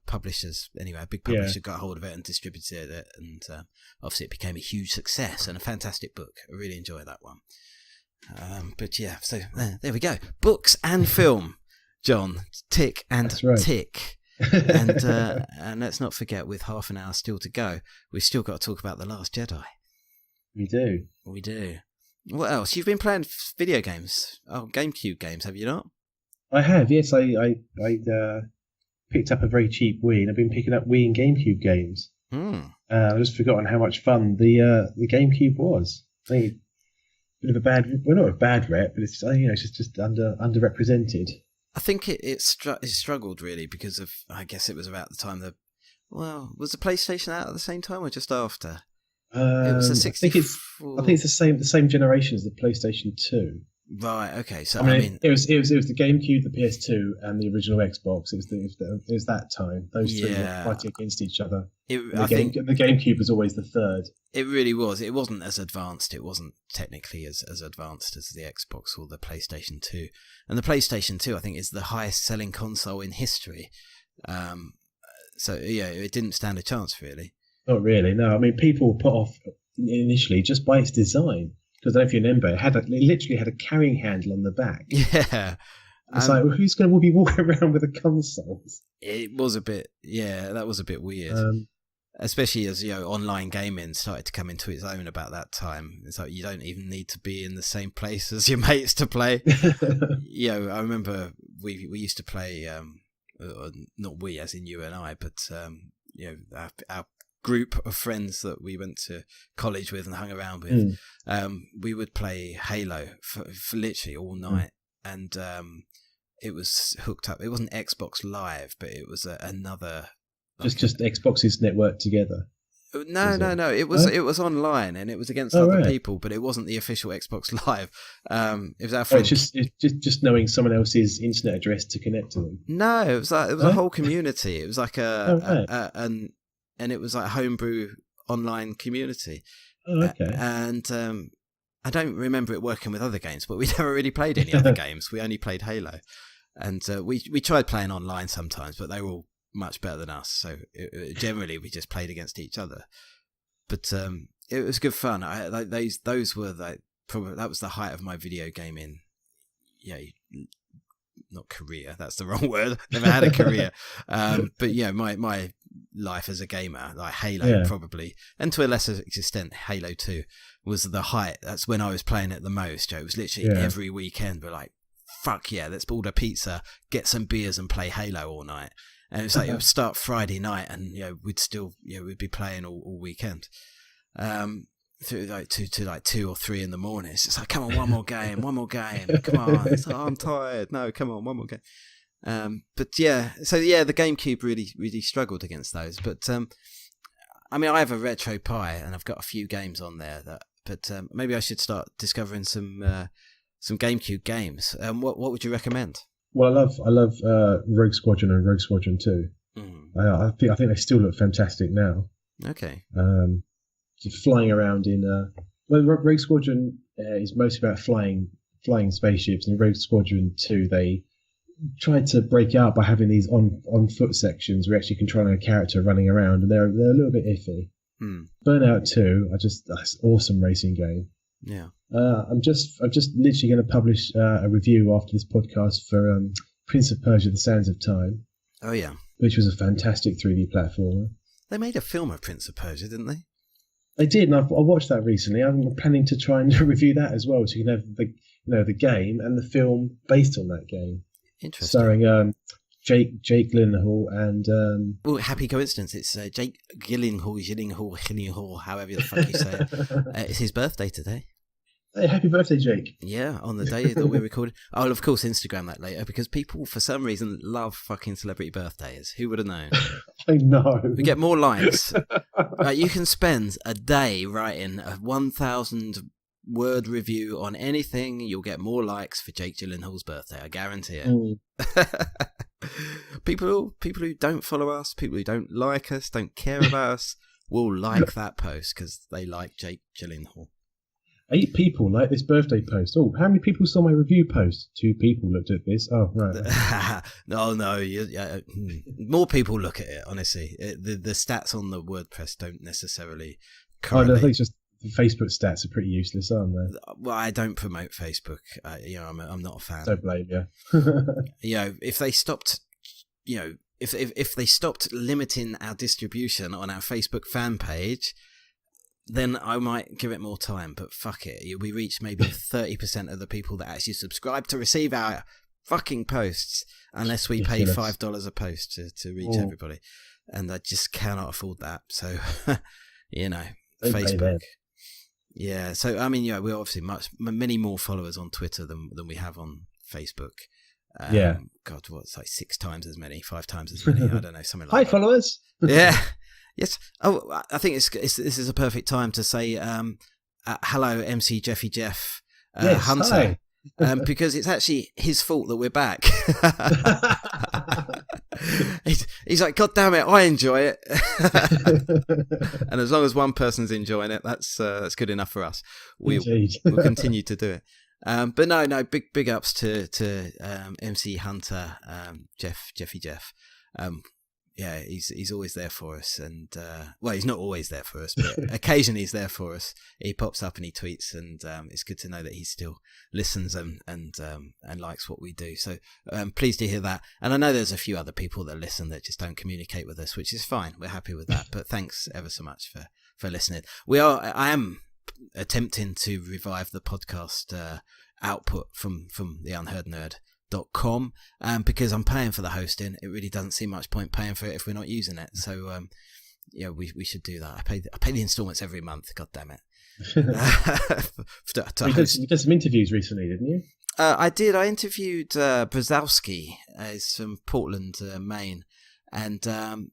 publishers. Anyway, a big publisher got hold of it and distributed it, and obviously it became a huge success and a fantastic book. I really enjoyed that one. But yeah, so there we go. Books and film, John. Tick and tick. And let's not forget, with half an hour still to go, we've still got to talk about The Last Jedi. We do. What else? You've been playing video games. Oh, GameCube games, have you not? I have, yes. I picked up a very cheap Wii, and I've been picking up Wii and GameCube games. I've just forgotten how much fun the GameCube was. I think a bit of a not a bad rep, but it's just underrepresented. I think it struggled really because of, I guess it was about the time was the PlayStation out at the same time or just after? It was the 64. I think it's the same generation as the PlayStation 2. Right. Okay. So I mean, it was the GameCube, the PS2, and the original Xbox. It was that time. Those three were fighting against each other. I think the GameCube was always the third. It really was. It wasn't as advanced. It wasn't technically as advanced as the Xbox or the PlayStation 2. And the PlayStation 2, I think, is the highest selling console in history. So it didn't stand a chance really. Not really. No. I mean, people put off initially just by its design. Because I don't know if you remember, it literally had a carrying handle on the back. Yeah. It's like, well, who's going to be walking around with a console? It was a bit, that was a bit weird. Especially as, online gaming started to come into its own about that time. It's like, you don't even need to be in the same place as your mates to play. I remember we used to play, not we as in you and I, but, our group of friends that we went to college with and hung around with, we would play Halo for literally all night, and it was hooked up. It wasn't Xbox Live, but it was another just Xboxes networked together. No. It was online, and it was against other people, but it wasn't the official Xbox Live. It was our friend. It's just knowing someone else's internet address to connect to them. No, it was a whole community. It was like and it was like a homebrew online community. Oh, okay. And I don't remember it working with other games, but we never really played any other games. We only played Halo. And we tried playing online sometimes, but they were all much better than us. So generally we just played against each other. But it was good fun. Those were probably that was the height of my video gaming. Not career, that's the wrong word. Never had a career. But my life as a gamer, like Halo probably, and to a lesser extent Halo 2 was the height. That's when I was playing it the most. It was literally every weekend we're like, fuck yeah, let's order pizza, get some beers and play Halo all night. And it was like it would start Friday night and we'd be playing all weekend. Through to 2 or 3 in the morning. It's just like, come on, one more game, come on. It's like, I'm tired. No, come on, one more game. The GameCube really struggled against those. But I have a Retro Pi and I've got a few games on there but maybe I should start discovering some GameCube games. What would you recommend? Well, I love Rogue Squadron and Rogue Squadron 2. I think they still look fantastic now. Okay. Just flying around in. Well, Rogue Squadron is mostly about flying spaceships, and Rogue Squadron 2 they tried to break out by having these on foot sections where you're actually controlling a character running around, and they're a little bit iffy. Burnout 2, that's an awesome racing game. Yeah. I'm just literally going to publish a review after this podcast for Prince of Persia: The Sands of Time. Oh yeah. Which was a fantastic 3D platformer. They made a film of Prince of Persia, didn't they? They did, and I watched that recently. I'm planning to try and review that as well, so you can have the game and the film based on that game. Interesting. Starring Jake Gyllenhaal and oh, happy coincidence! It's Jake Gyllenhaal, however the fuck you say it. It's his birthday today. Hey, happy birthday, Jake. Yeah, on the day that we recorded. I'll, of course, Instagram that later because people, for some reason, love fucking celebrity birthdays. Who would have known? I know. We get more likes. You can spend a day writing a 1,000-word review on anything. You'll get more likes for Jake Gyllenhaal's birthday. I guarantee it. People who don't follow us, people who don't like us, don't care about us, will like that post because they like Jake Gyllenhaal. 8 people like this birthday post. Oh, how many people saw my review post? 2 people looked at this. Oh, right. No. More people look at it, honestly. The stats on the WordPress don't necessarily correlate. I think it's just the Facebook stats are pretty useless, aren't they? Well, I don't promote Facebook. I'm not a fan. Don't blame you. If they stopped, if they stopped limiting our distribution on our Facebook fan page, then I might give it more time, but fuck it. We reach maybe 30% of the people that actually subscribe to receive our fucking posts, unless we pay $5 a post to reach everybody. And I just cannot afford that. So, Facebook. Yeah, so, I mean, we're obviously many more followers on Twitter than we have on Facebook. God, it's like 6 times as many, 5 times as many. I don't know, something like that. Hi, followers. Yeah. Yes. Oh, I think this is a perfect time to say hello, MC Jeffy Jeff yes, Hunter, because it's actually his fault that we're back. he's like, God damn it, I enjoy it, and as long as one person's enjoying it, that's good enough for us. We'll continue to do it. But no, big ups to MC Hunter, Jeffy Jeff. Yeah, he's always there for us, and he's not always there for us, but occasionally he's there for us. He pops up and he tweets, and it's good to know that he still listens and likes what we do. So pleased to hear that. And I know there's a few other people that listen that just don't communicate with us, which is fine. We're happy with that. But thanks ever so much for listening. I am attempting to revive the podcast output from the Unheard Nerd. .com because I'm paying for the hosting. It really doesn't seem much point paying for it if we're not using it. So we should do that. I pay the installments every month. God damn it. You did some interviews recently, didn't you? I did. I interviewed Brzezowski. He's from Portland, Maine, and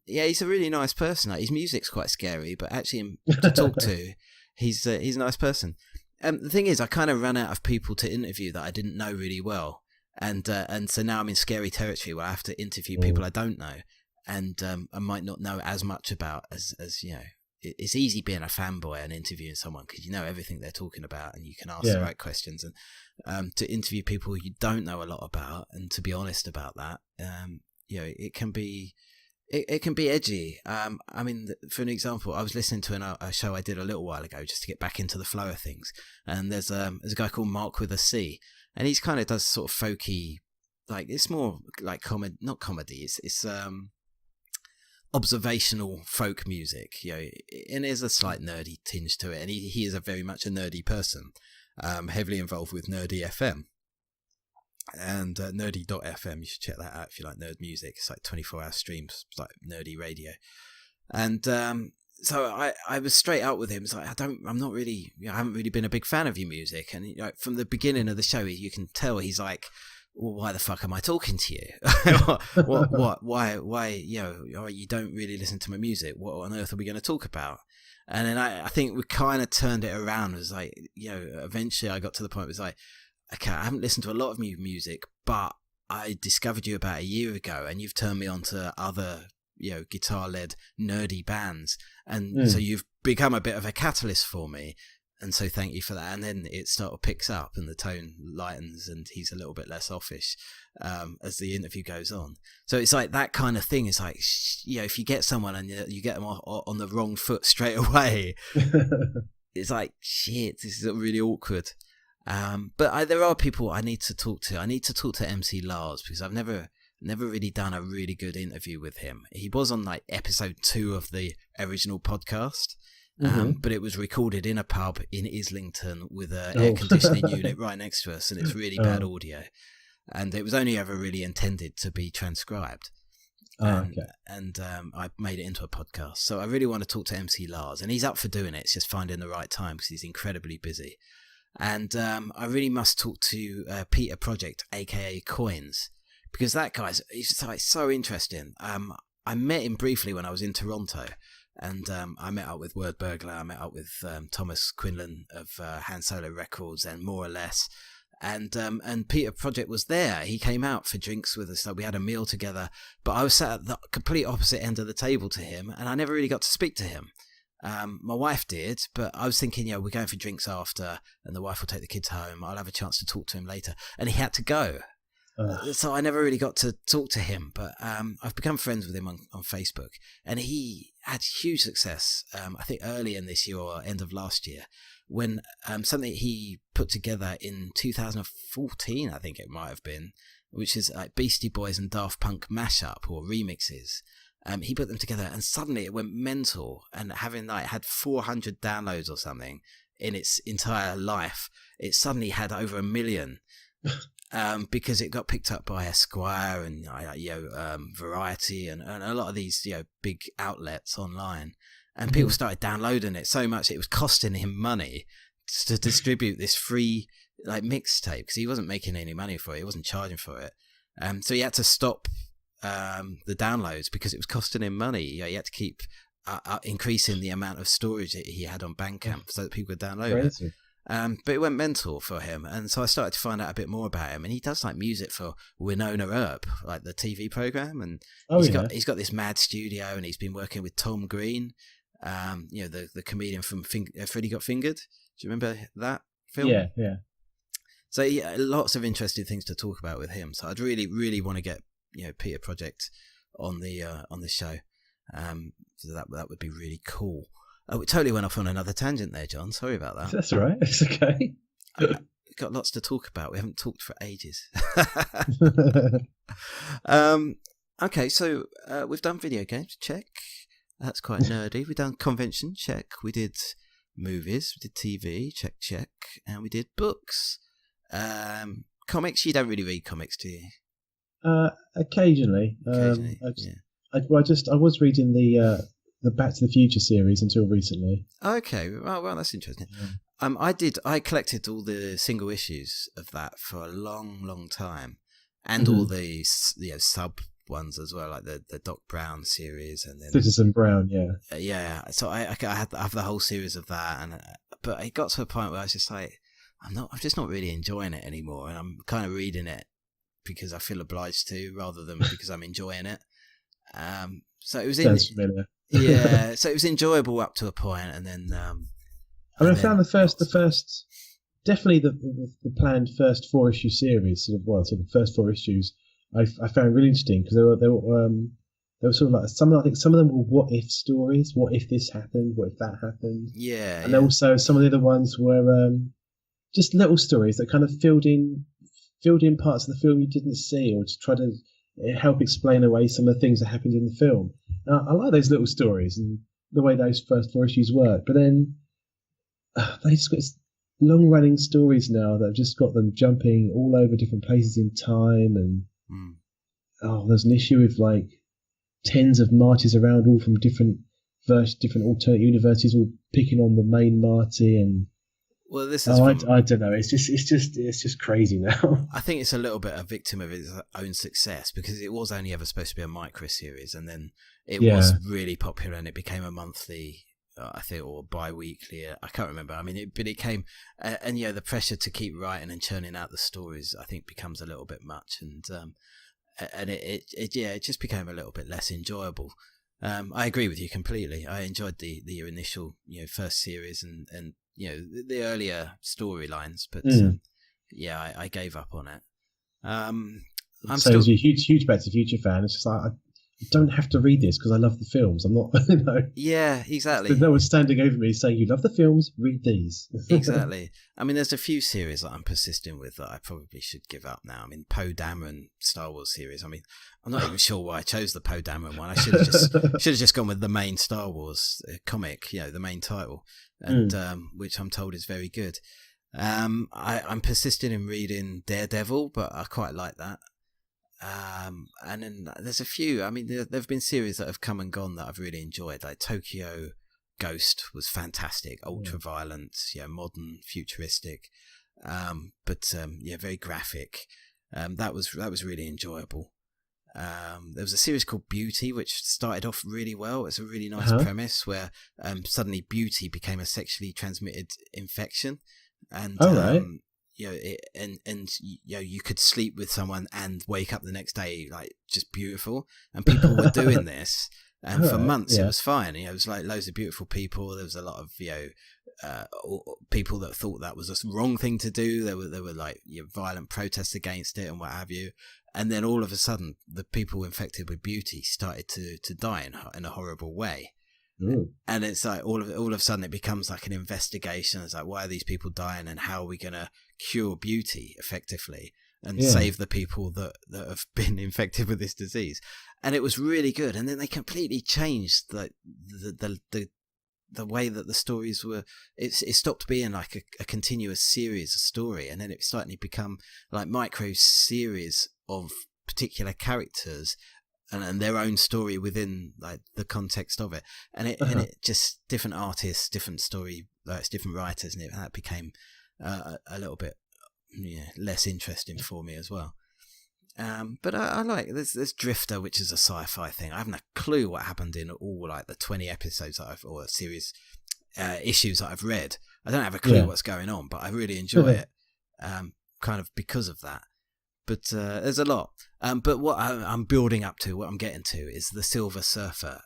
he's a really nice person. His music's quite scary, but actually to talk to, he's a nice person. The thing is, I kind of ran out of people to interview that I didn't know really well. And so now I'm in scary territory where I have to interview people I don't know, and I might not know as much about as It's easy being a fanboy and interviewing someone because you know everything they're talking about and you can ask the right questions. And to interview people you don't know a lot about and to be honest about that, it can be edgy. I mean, for an example, I was listening to a show I did a little while ago just to get back into the flow of things, and there's a guy called Mark with a C. And he's kind of does sort of folky, like it's more like not comedy. It's observational folk music, and there's a slight nerdy tinge to it. And he is very much a nerdy person, heavily involved with Nerdy FM and nerdy.fm. You should check that out if you like nerd music. It's like 24-hour streams, it's like nerdy radio. And so I was straight out with him. It's like I haven't really been a big fan of your music. And from the beginning of the show, you can tell he's like, well, why the fuck am I talking to you? Why? You don't really listen to my music. What on earth are we going to talk about? And then I think we kind of turned it around. It was like, eventually I got to the point where it was like, okay, I haven't listened to a lot of new music, but I discovered you about a year ago, and you've turned me on to other, guitar-led nerdy bands, and so you've become a bit of a catalyst for me. And so thank you for that. And then it sort of picks up and the tone lightens and he's a little bit less offish as the interview goes on. So it's like that kind of thing. It's like, if you get someone and you get them on the wrong foot straight away, it's like, shit, this is really awkward. But there are people I need to talk to. I need to talk to MC Lars because I've never really done a really good interview with him. He was on like episode 2 of the original podcast. But it was recorded in a pub in Islington with an air conditioning unit right next to us, and it's really bad audio. And it was only ever really intended to be transcribed. And I made it into a podcast. So I really want to talk to MC Lars, and he's up for doing it. It's just finding the right time because he's incredibly busy. And I really must talk to Peter Project, aka Coins, because that guy's he's like so interesting. I met him briefly when I was in Toronto. And I met up with Word Burglar, I met up with Thomas Quinlan of Han Solo Records and More or Less. And Peter Project was there. He came out for drinks with us. So we had a meal together. But I was sat at the complete opposite end of the table to him, and I never really got to speak to him. My wife did, but I was thinking, we're going for drinks after, and the wife will take the kids home. I'll have a chance to talk to him later. And he had to go. So I never really got to talk to him, but I've become friends with him on Facebook, and he had huge success, I think early in this year or end of last year, when something he put together in 2014, I think it might have been, which is like Beastie Boys and Daft Punk mashup or remixes. He put them together, and suddenly it went mental, and having had 400 downloads or something in its entire life, it suddenly had over 1 million. Because it got picked up by Esquire and Variety and a lot of these big outlets online, and people started downloading it so much it was costing him money to distribute this free mixtape because he wasn't making any money for it, he wasn't charging for it, so he had to stop the downloads because it was costing him money. He had to keep increasing the amount of storage that he had on Bandcamp so that people could download it. But it went mental for him, and so I started to find out a bit more about him. And he does music for Winona Earp, like the TV program, and he's got this mad studio, and he's been working with Tom Green, the comedian from Freddy Got Fingered. Do you remember that film? Yeah. So lots of interesting things to talk about with him. So I'd really, really want to get Peter Project on the show. So that would be really cool. Oh, we totally went off on another tangent there, John. Sorry about that. That's all right. It's okay. We've got lots to talk about. We haven't talked for ages. Okay, so we've done video games. Check. That's quite nerdy. We've done convention. Check. We did movies. We did TV. Check. And we did books. Comics. You don't really read comics, do you? Occasionally. I was reading the Back to the Future series until recently. Okay, well, that's interesting. Yeah. I collected all the single issues of that for a long, long time, and all the sub ones as well, like the Doc Brown series, and then Citizen Brown, yeah. So I have the whole series of that, but it got to a point where I was just like, I'm just not really enjoying it anymore, and I'm kind of reading it because I feel obliged to, rather than because I'm enjoying it. So it was sounds familiar. Yeah, so it was enjoyable up to a point, and then I found the first definitely the planned first 4-issue series, the first 4 issues I found really interesting because they were sort of I think some of them were what if stories, what if this happened, what if that happened, and also some of the other ones were just little stories that kind of filled in parts of the film you didn't see, or to try to help explain away some of the things that happened in the film. I like those little stories and the way those first 4 issues work, but then they just got long-running stories now that have just got them jumping all over different places in time, and there's an issue with tens of Martys around, all from different alternate universes, all picking on the main Marty, and well, this is I don't know. It's just crazy now. I think it's a little bit a victim of its own success because it was only ever supposed to be a micro series, and then it was really popular and it became a monthly I think, or bi-weekly. I can't remember. I mean, but it came, and the pressure to keep writing and churning out the stories, I think, becomes a little bit much, and it just became a little bit less enjoyable. I agree with you completely. I enjoyed the initial first series and the earlier storylines, but I gave up on it. I'm so as a huge Back to the Future fan, it's just like I don't have to read this because I love the films. I'm not, Yeah, exactly. There's no one standing over me saying, you love the films, read these. Exactly. I mean, there's a few series that I'm persisting with that I probably should give up now. I mean, Poe Dameron Star Wars series. I mean, I'm not even sure why I chose the Poe Dameron one. I should have just gone with the main Star Wars comic, the main title, and which I'm told is very good. I'm persisting in reading Daredevil, but I quite like that. And then there's a few. I mean, there have been series that have come and gone that I've really enjoyed. Like Tokyo Ghost was fantastic, ultra violent, modern, futuristic, but very graphic. That was really enjoyable. There was a series called Beauty, which started off really well. It's a really nice premise where suddenly beauty became a sexually transmitted infection, and you could sleep with someone and wake up the next day like just beautiful, and people were doing this, and for months it was fine. It was like loads of beautiful people. There was a lot of people that thought that was a wrong thing to do. There were like violent protests against it and what have you. And then all of a sudden, the people infected with beauty started to die in a horrible way. And it's like all of a sudden it becomes like an investigation. It's like, why are these people dying, and how are we going to cure beauty effectively and save the people that have been infected with this disease? And it was really good. And then they completely changed the way that the stories were. It stopped being like a continuous series of story, and then it suddenly become like micro series of particular characters and their own story within like the context of it, and it just different artists, different story, like different writers, and that became a little bit less interesting for me as well. But I like there's Drifter, which is a sci-fi thing. I haven't a clue what happened in all like the 20 episodes that or series issues that I've read. I don't have a clue what's going on, but I really enjoy it, kind of because of that. But there's a lot. But what I'm building up to, what I'm getting to, is the Silver Surfer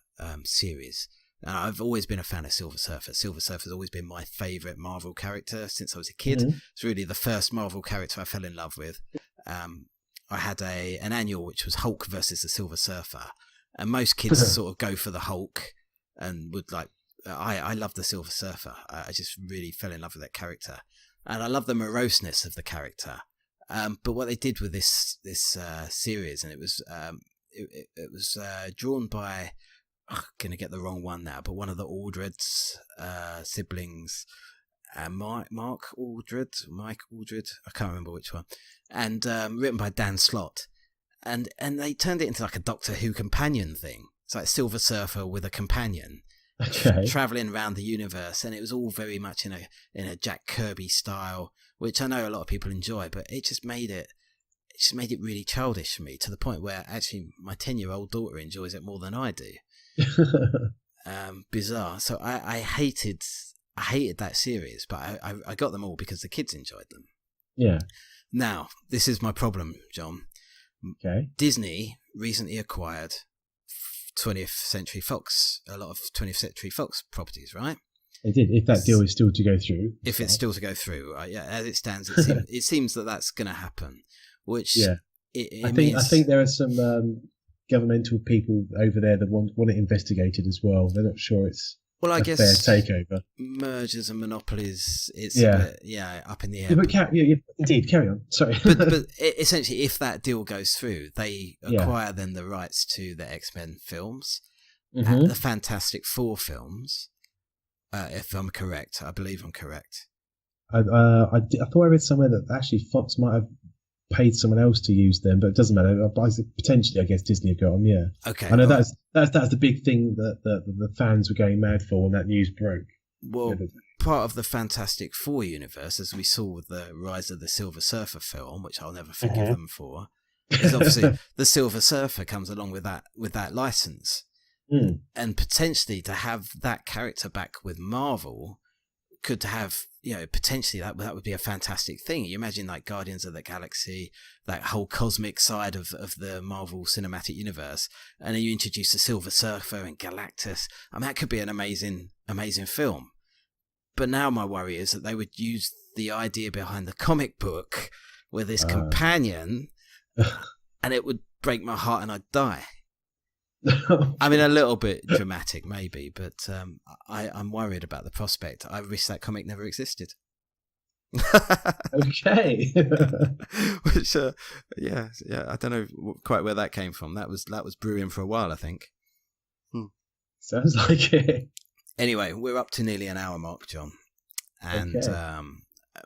series. I've always been a fan of Silver Surfer. Silver Surfer's always been my favourite Marvel character since I was a kid. It's really the first Marvel character I fell in love with. I had an annual which was Hulk versus the Silver Surfer, and most kids sort of go for the Hulk and would like. I love the Silver Surfer. I just really fell in love with that character, and I love the moroseness of the character. But what they did with this series, and it was drawn by, I'm gonna get the wrong one now, but one of the Aldred's siblings, Mike Aldred, I can't remember which one, and written by Dan Slott, and they turned it into like a Doctor Who companion thing. It's like Silver Surfer with a companion. Traveling around the universe, and it was all very much in a Jack Kirby style, which I know a lot of people enjoy, but it just made it really childish for me, to the point where actually my 10-year-old daughter enjoys it more than I do. Bizarre. So I hated that series, but I got them all because the kids enjoyed them. Yeah. Now, this is my problem, John. Okay. Disney recently acquired 20th Century Fox, a lot of 20th Century Fox properties, right? They did, if that deal is still to go through. If it's still to go through, as it stands, it seems that that's going to happen. Which I think there are some governmental people over there that want it investigated as well. They're not sure it's I guess fair takeover. Mergers and monopolies, it's a bit, up in the air. But indeed, carry on. Sorry. but essentially, if that deal goes through, they acquire then the rights to the X-Men films, and the Fantastic Four films. If I'm correct, I believe I'm correct. I thought I read somewhere that actually Fox might have paid someone else to use them, but it doesn't matter. Potentially, I guess Disney have got them. Yeah. Okay. I know that's the big thing that the fans were going mad for when that news broke. Well, part of the Fantastic Four universe, as we saw with the Rise of the Silver Surfer film, which I'll never forgive them for, is obviously the Silver Surfer comes along with that license. and potentially to have that character back with Marvel could have, potentially that would be a fantastic thing. You imagine like Guardians of the Galaxy, that whole cosmic side of the Marvel Cinematic Universe, and then you introduce the Silver Surfer and Galactus. I mean, that could be an amazing film. But now my worry is that they would use the idea behind the comic book with this companion, and it would break my heart and I'd die. I mean, a little bit dramatic, maybe, but I'm worried about the prospect. I wish that comic never existed. Okay. Which, yeah, I don't know quite where that came from. That was brewing for a while, I think. Sounds like it. Anyway, we're up to nearly an hour mark, John, and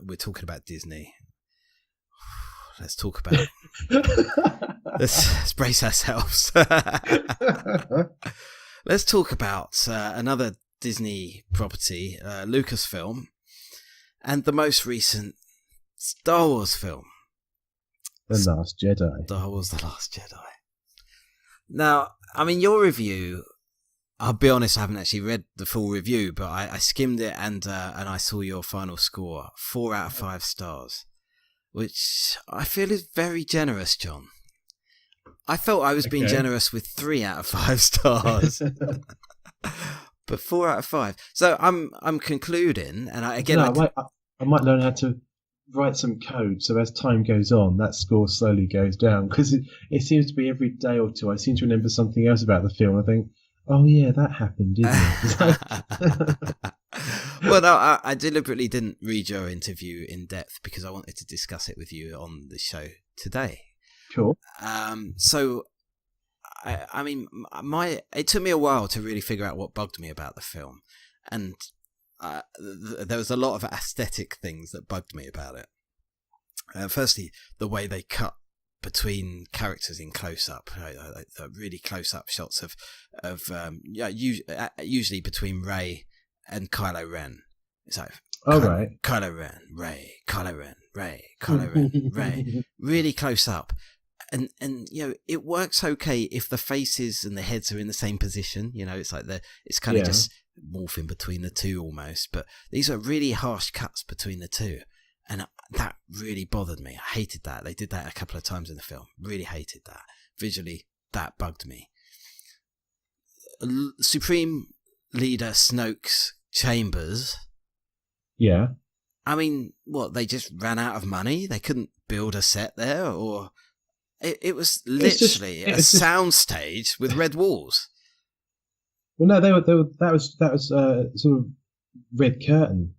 we're talking about Disney. Let's talk about. Let's brace ourselves. Let's talk about another Disney property, Lucasfilm, and the most recent Star Wars film, The Last Jedi. Star Wars: The Last Jedi. Now, I mean, your review. I'll be honest, I haven't actually read the full review, but I skimmed it and I saw your final score, 4 out of 5 stars. Which I feel is very generous, John. I felt I was being generous with 3 out of 5 stars, but 4 out of 5. So I'm concluding, and I might learn how to write some code so as time goes on, that score slowly goes down, because it seems to be every day or two I seem to remember something else about the film. I think, oh yeah, that happened, didn't it? Well, no, I deliberately didn't read your interview in depth because I wanted to discuss it with you on the show today. Cool. So, I mean, it took me a while to really figure out what bugged me about the film, and there was a lot of aesthetic things that bugged me about it. Firstly, the way they cut between characters in close-up, really close-up shots of usually between Rey and Kylo Ren. It's like, Kylo Ren, Rey, Kylo Ren, Rey, Kylo Ren, Rey. Really close up. And it works okay if the faces and the heads are in the same position. It's like it's kind of just morphing between the two almost. But these are really harsh cuts between the two. And that really bothered me. I hated that. They did that a couple of times in the film. Really hated that. Visually, that bugged me. Supreme Leader Snoke's chambers. Yeah. I mean, what, they just ran out of money? They couldn't build a set there? Or it was literally a soundstage with red walls. Well, no, that was sort of red curtain.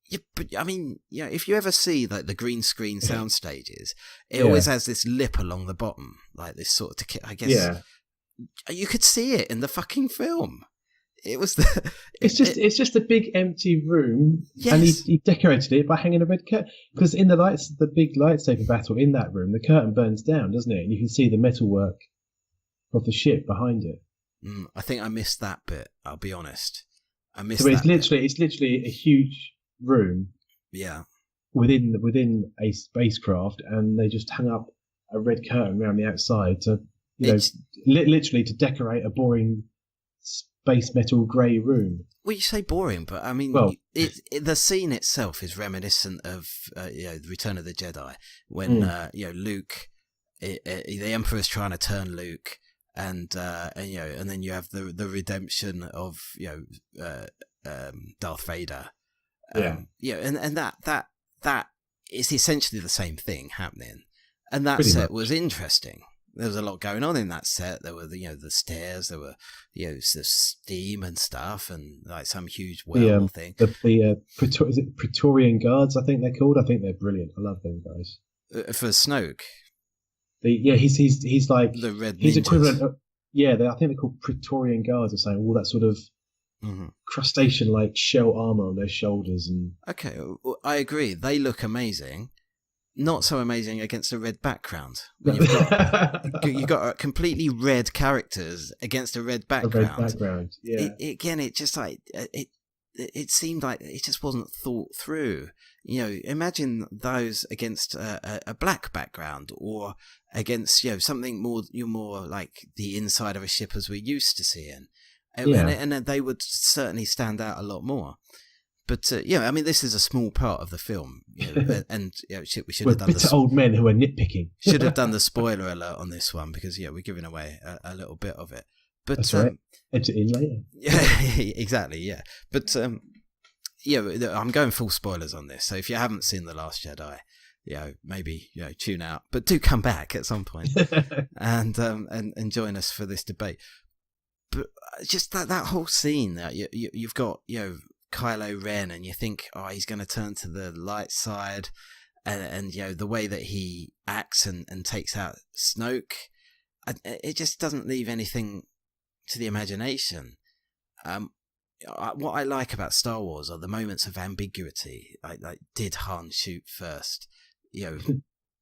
Yeah, but I mean, if you ever see like the green screen sound stages, it always has this lip along the bottom, like this sort of, I guess. Yeah. You could see it in the fucking film. It was it's just a big empty room, and he decorated it by hanging a red curtain. Because in the big lightsaber battle in that room, the curtain burns down, doesn't it? And you can see the metalwork of the ship behind it. I think I missed that bit. I'll be honest. I missed. So it's literally a huge room. Yeah. Within a spacecraft, and they just hung up a red curtain around the outside to literally to decorate a boring space metal grey room. Well, you say boring, but I mean, the scene itself is reminiscent of the Return of the Jedi when Luke, the Emperor's trying to turn Luke, and then you have the redemption of Darth Vader. And that is essentially the same thing happening, and that set was interesting. There was a lot going on in that set. There were the stairs, there were the steam and stuff, and like some huge well thing. Is it Praetorian Guards? I think they're called. I think they're brilliant. I love them guys. For Snoke. He's like the red. He's ninjas. Equivalent. I think they're called Praetorian Guards or something. All that sort of crustacean-like shell armor on their shoulders and. Okay, I agree. They look amazing. Not so amazing against a red background. When you've got completely red characters against a red background. Yeah. It just like it seemed like it just wasn't thought through. You know, imagine those against a black background, or against, you know, something more like the inside of a ship as we're used to seeing, and they would certainly stand out a lot more. But I mean, this is a small part of the film, you know, and we should have done the old men who are nitpicking. Should have done the spoiler alert on this one, because we're giving away a little bit of it. But that's right. Edit it in later. Yeah, exactly. Yeah, but I'm going full spoilers on this. So if you haven't seen The Last Jedi, maybe tune out, but do come back at some point and join us for this debate. But just that whole scene that you've got Kylo Ren, and you think, oh, he's going to turn to the light side, and the way that he acts and takes out Snoke, it just doesn't leave anything to the imagination. What I like about Star Wars are the moments of ambiguity. Like did Han shoot first?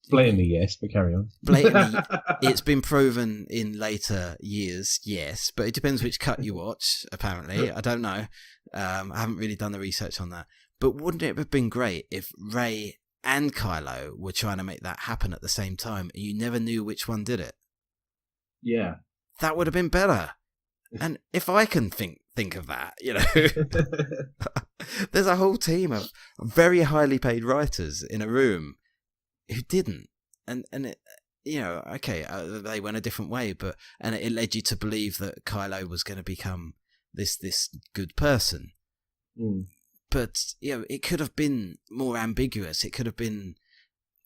Blatantly, yes, but carry on. Blatantly, it's been proven in later years, yes, but it depends which cut you watch, apparently. I don't know. I haven't really done the research on that. But wouldn't it have been great if Rey and Kylo were trying to make that happen at the same time, and you never knew which one did it? Yeah. That would have been better. And if I can think of that, there's a whole team of very highly paid writers in a room who didn't, and it, they went a different way, and it led you to believe that Kylo was going to become this good person. But it could have been more ambiguous. It could have been,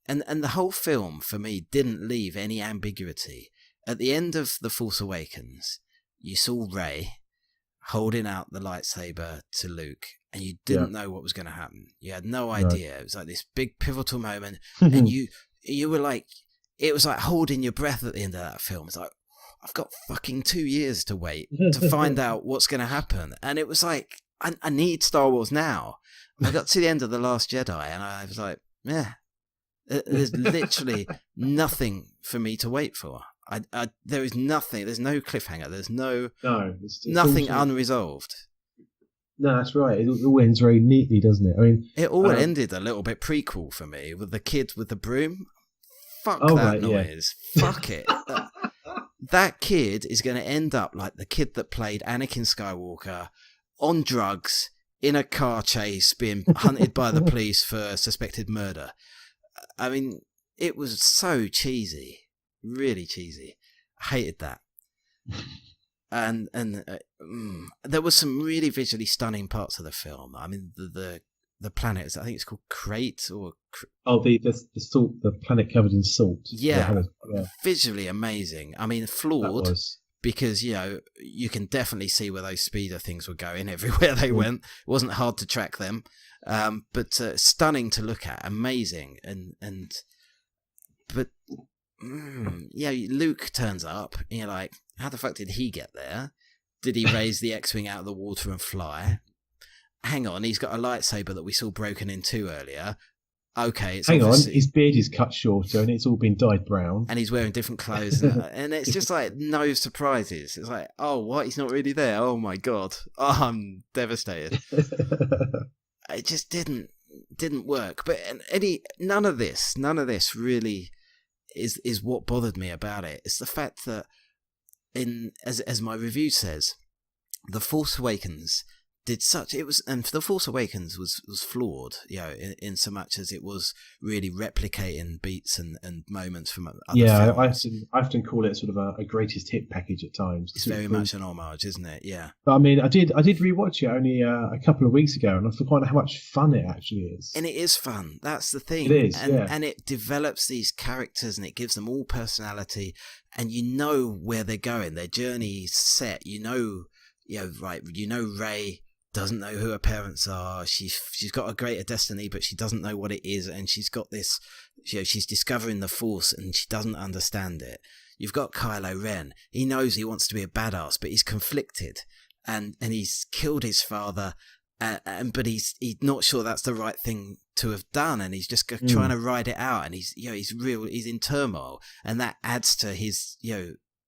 and the whole film for me didn't leave any ambiguity. At the end of The Force Awakens, you saw Rey holding out the lightsaber to Luke, and you didn't know what was going to happen. You had no idea. Right. It was like this big pivotal moment, and you were like, it was like holding your breath at the end of that film. It's like, I've got fucking 2 years to wait to find out what's going to happen. And it was like, I need Star Wars now. I got to the end of The Last Jedi, and I was like, there's literally nothing for me to wait for. There is nothing. There's no cliffhanger. There's nothing unresolved. No, that's right. It all ends very neatly, doesn't it? I mean, it all ended a little bit prequel for me, with the kid with the broom. Fuck that noise. Yeah. Fuck it. That kid is going to end up like the kid that played Anakin Skywalker, on drugs, in a car chase, being hunted by the police for suspected murder. I mean, it was so cheesy. Really cheesy. I hated that. And there was some really visually stunning parts of the film. I mean, the planet, I think it's called Crate, or the salt, the planet covered in salt. Yeah. Visually amazing. I mean, flawed, because you can definitely see where those speeder things were going everywhere they went. It wasn't hard to track them, but stunning to look at, amazing, but. Luke turns up, and you're like, how the fuck did he get there? Did he raise the X-Wing out of the water and fly? Hang on, he's got a lightsaber that we saw broken in two earlier. Okay, hang on, his beard is cut shorter and it's all been dyed brown. And he's wearing different clothes. And it's just like, no surprises. It's like, oh, what? He's not really there? Oh my God. Oh, I'm devastated. It just didn't work. But none of this really is what bothered me about it. It's the fact that, as my review says, The Force Awakens and The Force Awakens was flawed, in so much as it was really replicating beats and moments from other films. I often call it sort of a greatest hit package at times. It's very much an homage, isn't it? Yeah. But I mean, I did rewatch it only a couple of weeks ago, and I forgot how much fun it actually is. And it is fun. That's the thing. It is, and it develops these characters, and it gives them all personality, and you know where they're going. Their journey's set. Rey doesn't know who her parents are. She's got a greater destiny, but she doesn't know what it is, and she's got this. She's discovering the Force, and she doesn't understand it. You've got Kylo Ren. He knows he wants to be a badass, but he's conflicted, and he's killed his father, but he's not sure that's the right thing to have done, and he's just trying to ride it out, and he's in turmoil, and that adds to his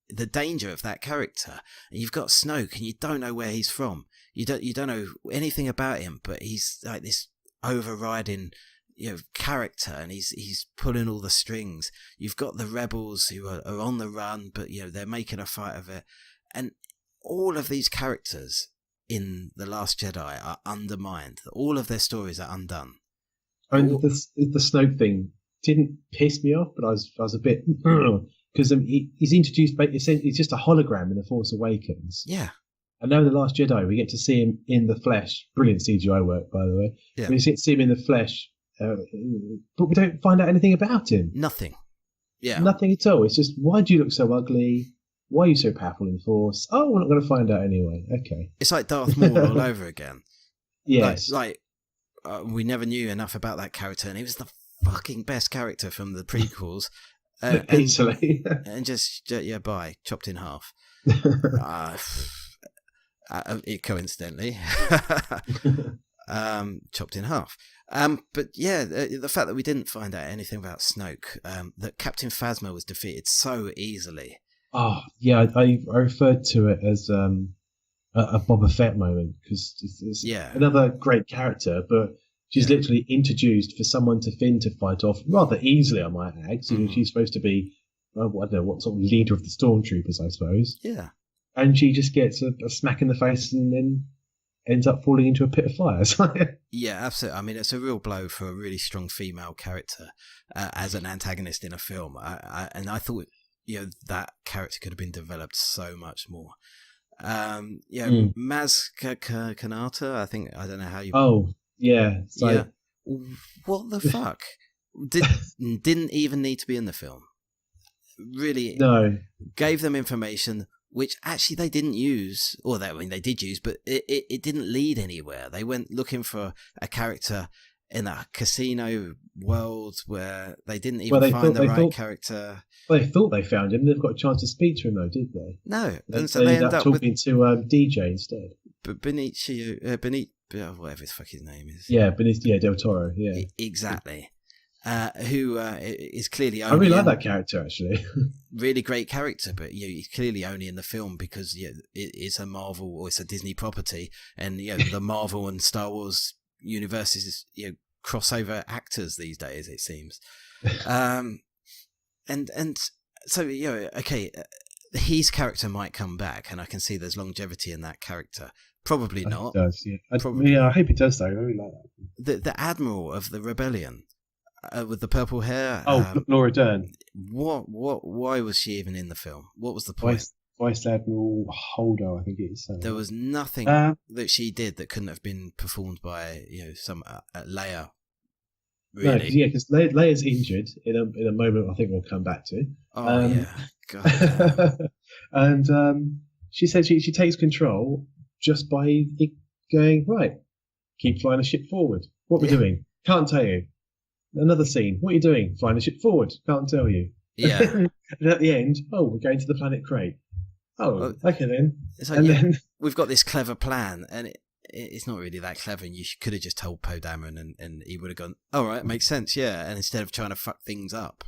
the danger of that character. And you've got Snoke, and you don't know where he's from. You don't know anything about him, but he's like this overriding, character, and he's pulling all the strings. You've got the rebels who are on the run, but they're making a fight of it, and all of these characters in The Last Jedi are undermined. All of their stories are undone. I mean, the Snoke thing didn't piss me off, but I was a bit because he's introduced. He's just a hologram in The Force Awakens. Yeah. And now in The Last Jedi, we get to see him in the flesh. Brilliant CGI work, by the way. Yeah. We get to see him in the flesh, but we don't find out anything about him. Nothing. Yeah. Nothing at all. It's just, why do you look so ugly? Why are you so powerful in the Force? Oh, we're not going to find out anyway. Okay. It's like Darth Maul all over again. Yes. We never knew enough about that character, and he was the fucking best character from the prequels. Easily. And just, chopped in half. Coincidentally. Chopped in half. But yeah, the fact that we didn't find out anything about Snoke, that Captain Phasma was defeated so easily. Oh, yeah, I referred to it as a Boba Fett moment, because it's another great character, but she's literally introduced for someone to Finn to fight off rather easily, I might add. So she's supposed to be, I don't know, what sort of leader of the stormtroopers, I suppose. Yeah. And she just gets a smack in the face and then ends up falling into a pit of fire. Yeah, absolutely. I mean, it's a real blow for a really strong female character as an antagonist in a film. And I thought, that character could have been developed so much more. Maz Kanata, I don't know how you... Oh, yeah. What the fuck? Didn't even need to be in the film. Really? No. Gave them information which actually they didn't use, or they did use, but it didn't lead anywhere. They went looking for a character in a casino world where they didn't even find the right character. Well, they thought they found him. They've got a chance to speak to him, though, did they? No. And so they ended up talking to DJ instead. But whatever his fucking name is. Yeah, Benicio del Toro, yeah. Exactly. Who is clearly only... I really like that character, actually. Really great character, but he's clearly only in the film because it's a Marvel, or it's a Disney property, and the Marvel and Star Wars universes crossover actors these days, it seems. And so okay, his character might come back, and I can see there's longevity in that character. Probably not. It does, yeah. I hope it does, though. I really like that. The Admiral of the Rebellion. With the purple hair. Laura Dern. Why was she even in the film? What was the point? Vice Admiral Holdo, I think it is. There was nothing that she did that couldn't have been performed by some Leia. Really? No, because Leia's injured in a moment I think we'll come back to. Oh yeah, God. And she said she takes control just by going, right, keep flying the ship forward. What we're doing? Can't tell you. Another scene. What are you doing? Flying the ship forward. Can't tell you. Yeah. And at the end, we're going to the planet Crate. Oh, okay then. It's like, then we've got this clever plan, and it's not really that clever. And you could have just told Poe Dameron, and he would have gone, "All right, makes sense, yeah." And instead of trying to fuck things up,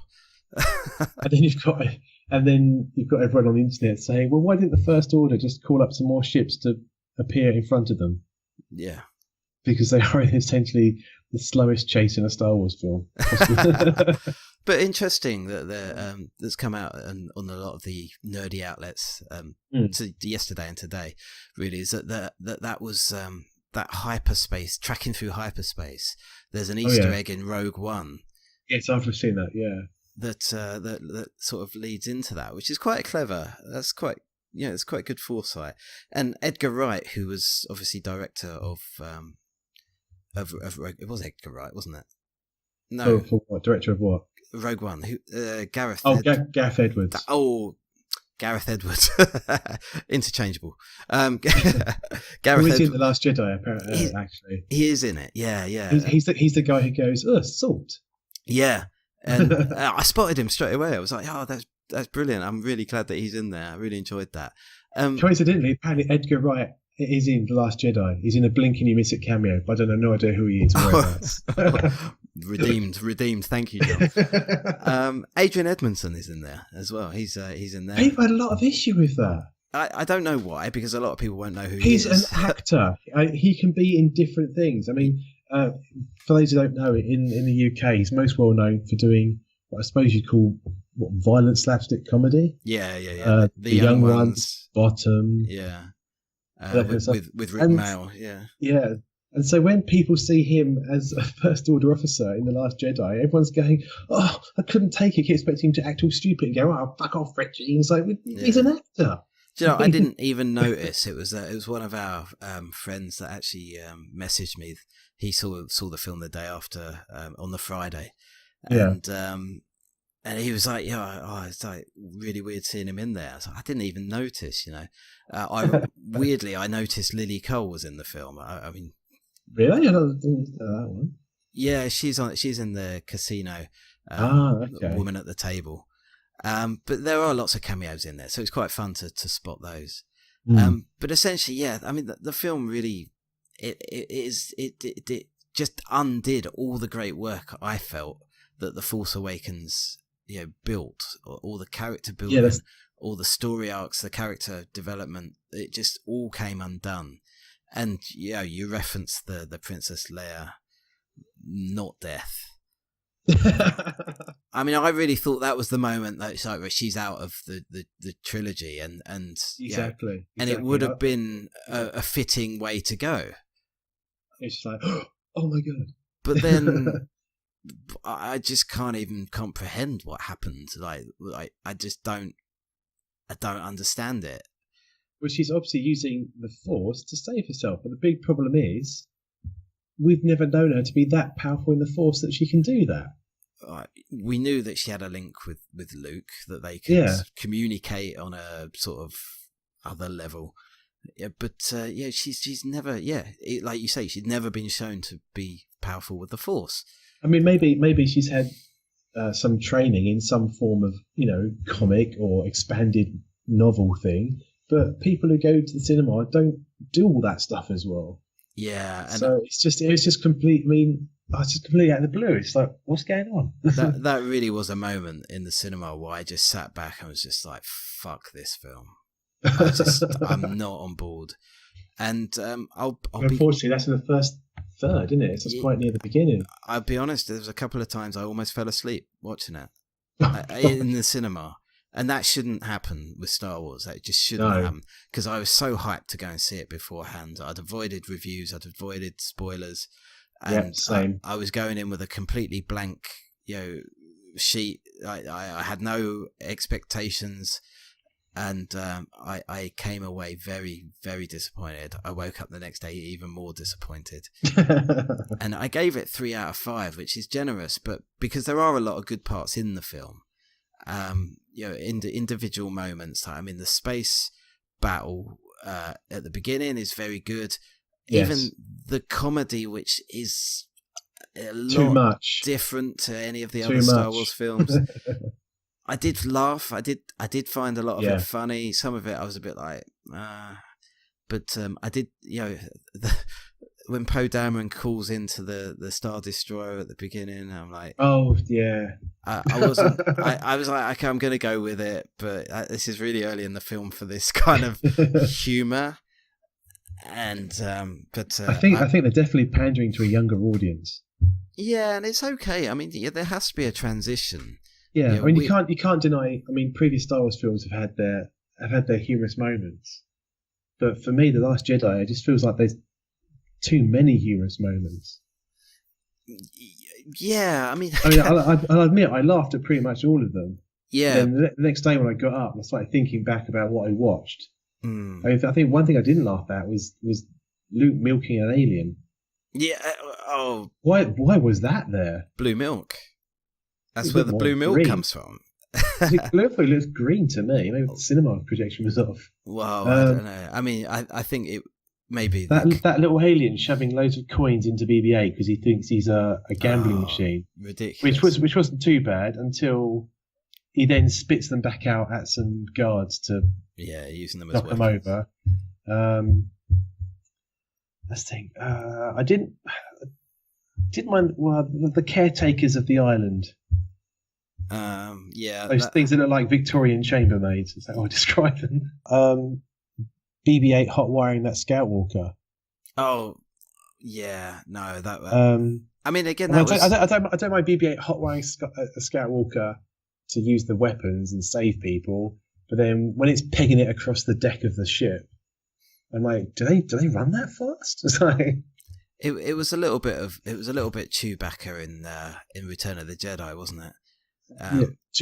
and then you've got everyone on the internet saying, "Well, why didn't the First Order just call up some more ships to appear in front of them?" Yeah. Because they are essentially the slowest chase in a Star Wars film. But interesting that that's come out on a lot of the nerdy outlets yesterday and today. Really, is that was that hyperspace, tracking through hyperspace. There's an Easter egg in Rogue One. Yes, I've seen that. Yeah, that sort of leads into that, which is quite clever. That's quite. Yeah, it's quite good foresight. And Edgar Wright, who was obviously director of it was Edgar Wright, wasn't it? No. Oh, for what? Director of what? Rogue One. Gareth. Gareth Edwards. Gareth Edwards. Interchangeable. Gareth Edwards. In The Last Jedi, apparently. Actually, he is in it. Yeah. He's the guy who goes, salt. Yeah, and I spotted him straight away. I was like, oh, that's brilliant. I'm really glad that he's in there. I really enjoyed that. Coincidentally, apparently Edgar Wright is in The Last Jedi. He's in a blink and you miss it cameo, but I don't know, no idea who he is. Redeemed. Thank you, John. Adrian Edmondson is in there as well. He's in there. People had a lot of issue with that. I don't know why, because a lot of people won't know who he's he is. He's an actor. He can be in different things. I mean, for those who don't know, in the UK, he's most well known for doing what I suppose you'd call violent slapstick comedy. Yeah. The Young Ones, Bottom. Yeah. With Rick Mail. Yeah. Yeah. And so when people see him as a First Order officer in The Last Jedi, everyone's going, "Oh, I couldn't take it. Keep expecting him to act all stupid and go, oh, fuck off, Richie." And it's like, he's an actor. Do you know, I didn't even notice. It was one of our friends that actually messaged me. He saw the film the day after, on the Friday, and he was like, "Yeah, it's like really weird seeing him in there." I was like, I didn't even notice. You know, I noticed Lily Cole was in the film. I mean, really, I didn't know that one. Yeah, she's in the casino. Okay. Woman at the table. But there are lots of cameos in there, so it's quite fun to spot those. But essentially, yeah, I mean, the film really it just undid all the great work I felt that The Force Awakens built, all the character building, all the story arcs, the character development. It just all came undone. And you referenced the Princess Leia, not death. I mean, I really thought that was the moment that it's like where she's out of the trilogy, and exactly, and it would have been a fitting way to go. It's like, oh my god! But then I just can't even comprehend what happened. Like I just don't understand it. Well, she's obviously using the Force to save herself, but the big problem is, we've never known her to be that powerful in the Force that she can do that. We knew that she had a link with Luke, that they could communicate on a sort of other level. Yeah, but she's never. Yeah, like you say, she's never been shown to be powerful with the Force. I mean, maybe she's had some training in some form of comic or expanded novel thing, but people who go to the cinema don't do all that stuff as well. Yeah, and so it was just complete. I mean, I was just completely out of the blue. It's like, what's going on? that really was a moment in the cinema where I just sat back and was just like, "Fuck this film." I'm not on board. And unfortunately, that's in the first third, isn't it? It's just quite near the beginning. I'll be honest. There was a couple of times I almost fell asleep watching it in the cinema. And that shouldn't happen with Star Wars. That just shouldn't happen, because I was so hyped to go and see it beforehand. I'd avoided reviews, I'd avoided spoilers, and same. I was going in with a completely blank, sheet. I had no expectations, and I came away very, very disappointed. I woke up the next day even more disappointed, and I gave it 3 out of 5, which is generous, but because there are a lot of good parts in the film. In the individual moments. I mean, the space battle at the beginning is very good. Yes. Even the comedy, which is a lot different to any of the other Star Wars films. I did laugh. I did find a lot of it funny. Some of it I was a bit like, but I did. When Poe Dameron calls into the Star Destroyer at the beginning, I'm like, oh yeah. I wasn't. I was like, okay, I'm going to go with it, but this is really early in the film for this kind of humor. And I think they're definitely pandering to a younger audience. Yeah, and it's okay. I mean, there has to be a transition. Yeah, I mean, you can't deny. I mean, previous Star Wars films have had their humorous moments, but for me, The Last Jedi, it just feels like there's too many humorous moments. Yeah, I mean, I'll admit I laughed at pretty much all of them. Yeah. Then the next day when I got up, I started thinking back about what I watched. I think one thing I didn't laugh at was Luke milking an alien. Yeah. Why was that there? Blue milk. That's where the blue milk comes from. It looks green to me. Maybe the cinema projection was off. Well, I don't know. I mean, I think it. Maybe that little alien shoving loads of coins into BB-8 because he thinks he's a gambling machine. Ridiculous. Which wasn't too bad until he then spits them back out at some guards to using them as knock them over. Let's think. didn't mind the caretakers of the island. Yeah, those things that look like Victorian chambermaids. Is that how I describe them? BB-8 hot wiring that Scout Walker. Oh, yeah, no, that. I mean, again, I don't mind BB-8 hot wiring a Scout Walker to use the weapons and save people, but then when it's pegging it across the deck of the ship, I'm like, do they run that fast? It's like. It was a little bit Chewbacca in Return of the Jedi, wasn't it?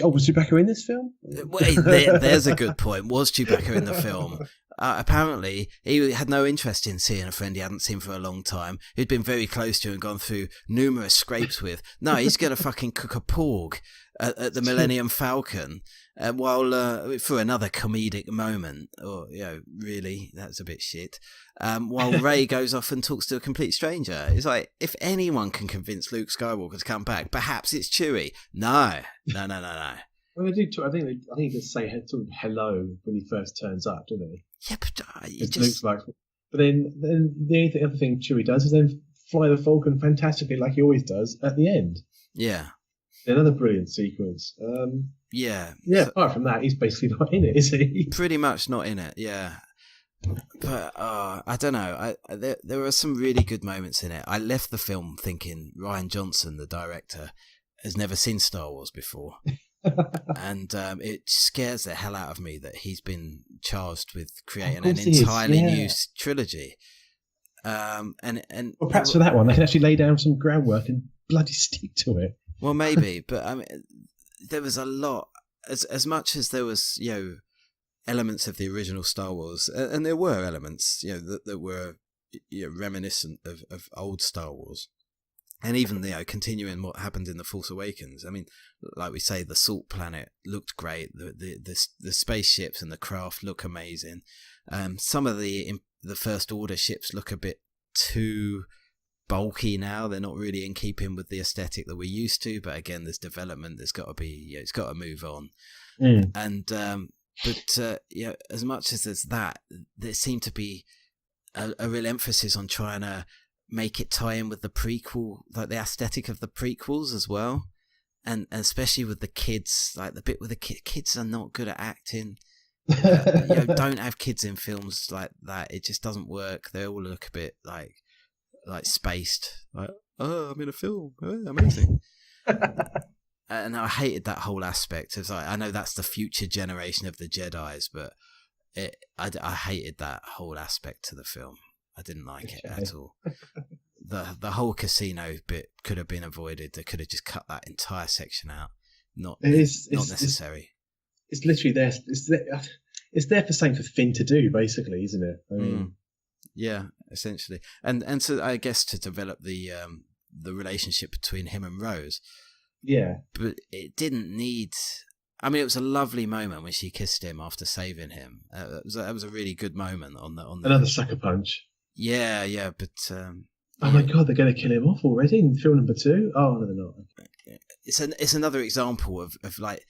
Was Chewbacca in this film? There's a good point. Was Chewbacca in the film? Apparently, he had no interest in seeing a friend he hadn't seen for a long time, who'd been very close to and gone through numerous scrapes with. No, he's going to fucking cook a porg at the Millennium Falcon, while for another comedic moment, or really, that's a bit shit. While Rey goes off and talks to a complete stranger. It's like, if anyone can convince Luke Skywalker to come back, perhaps it's Chewie. No. Well, they do. I think they say sort of hello when he first turns up, don't they? Yeah, but it looks like. But then the other thing Chewie does is then fly the Falcon fantastically, like he always does, at the end. Yeah. Another brilliant sequence. Yeah. Apart from that, he's basically not in it, is he? Pretty much not in it. Yeah. But I don't know. There were some really good moments in it. I left the film thinking Rian Johnson, the director, has never seen Star Wars before. And it scares the hell out of me that he's been charged with creating an entirely new trilogy. And perhaps for that one they can actually lay down some groundwork and bloody stick to it. Well, maybe, but I mean, there was a lot. As much as there was, elements of the original Star Wars, and there were elements, that were reminiscent of old Star Wars. And even, continuing what happened in The Force Awakens. I mean, like we say, the Salt Planet looked great. The spaceships and the craft look amazing. Some of the First Order ships look a bit too bulky now. They're not really in keeping with the aesthetic that we're used to. But again, there's development. There's got to be, it's got to move on. And but as much as there's that, there seemed to be a real emphasis on trying to make it tie in with the prequel, like the aesthetic of the prequels as well, and especially with the kids, like the bit with the kids are not good at acting. Don't have kids in films like that. It just doesn't work. They all look a bit like spaced. Like, oh, I'm in a film. Oh, amazing. And I hated that whole aspect. It's like, I know that's the future generation of the Jedis, but I hated that whole aspect to the film. I didn't like it at all. The whole casino bit could have been avoided. They could have just cut that entire section out. Not necessary. It's literally there. It's there for something for Finn to do, basically, isn't it? I mean, yeah, essentially, and so I guess to develop the relationship between him and Rose. Yeah, but it didn't need. I mean, it was a lovely moment when she kissed him after saving him. That was a really good moment on the another sucker punch. Yeah, but oh my god, they're going to kill him off already in film number 2. Oh no, they're not. It's another example of like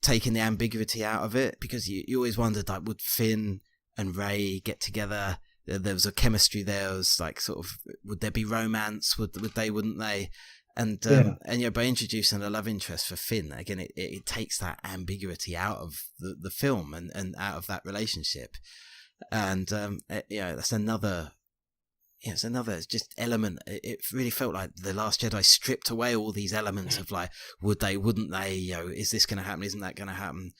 taking the ambiguity out of it, because you always wondered, like, would Finn and Rey get together? There was a chemistry there. It was like, sort of, would there be romance? Would they? Wouldn't they? And by introducing a love interest for Finn, again, it takes that ambiguity out of the film and out of that relationship. And that's another. It's another just element. It really felt like The Last Jedi stripped away all these elements of, like, would they, wouldn't they? Is this going to happen? Isn't that going to happen?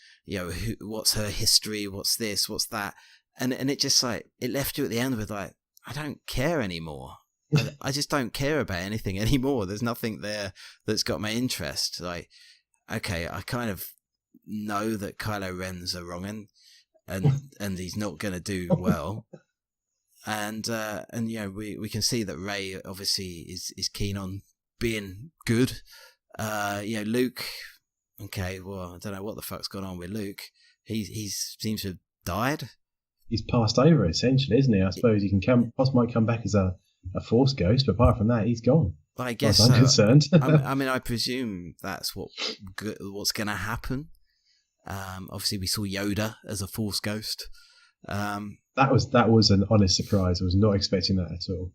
What's her history? What's this? What's that? And it just, like, it left you at the end with, like, I don't care anymore. I just don't care about anything anymore. There's nothing there that's got my interest. Like, okay, I kind of know that Kylo Ren's a wrong'un, and he's not going to do well. And we can see that Rey obviously is keen on being good. Luke, okay, well, I don't know what the fuck's gone on with Luke. He seems to have died. He's passed over, essentially, isn't he? I suppose he might come back as a Force ghost, but apart from that, he's gone. Well, I guess I'm concerned. I mean, I presume that's what's going to happen. Obviously, we saw Yoda as a Force ghost. That was an honest surprise. I was not expecting that at all.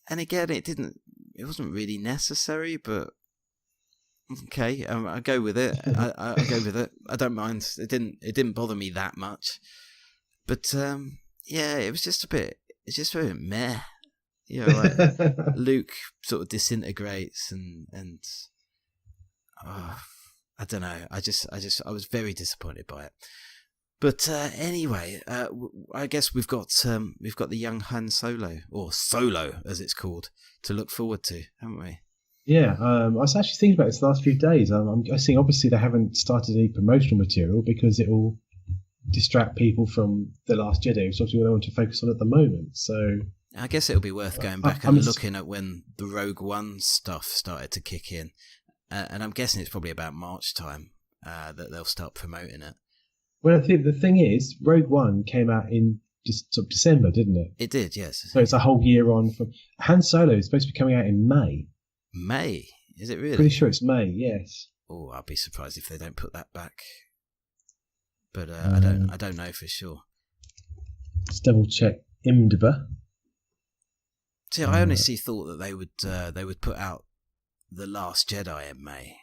And again, it didn't really necessary, but okay, I go with it. I go with it. I don't mind. It didn't bother me that much, but it was just a bit. It's just very meh. Like Luke sort of disintegrates, and I don't know. I was very disappointed by it. But anyway, I guess we've got the young Han Solo, or Solo as it's called, to look forward to, haven't we? Yeah, I was actually thinking about this the last few days. I'm guessing obviously they haven't started any promotional material because it will distract people from The Last Jedi, which obviously what they want to focus on at the moment. So I guess it'll be worth going back and looking at when the Rogue One stuff started to kick in, and I'm guessing it's probably about March time that they'll start promoting it. Well, I think the thing is, Rogue One came out in just sort of December, didn't it? It did, yes. So it's a whole year on. From Han Solo is supposed to be coming out in May. May? Is it really? Pretty sure it's May. Yes. Oh, I'll be surprised if they don't put that back. But I don't know for sure. Let's double check IMDb. See, I honestly thought that they would put out The Last Jedi in May,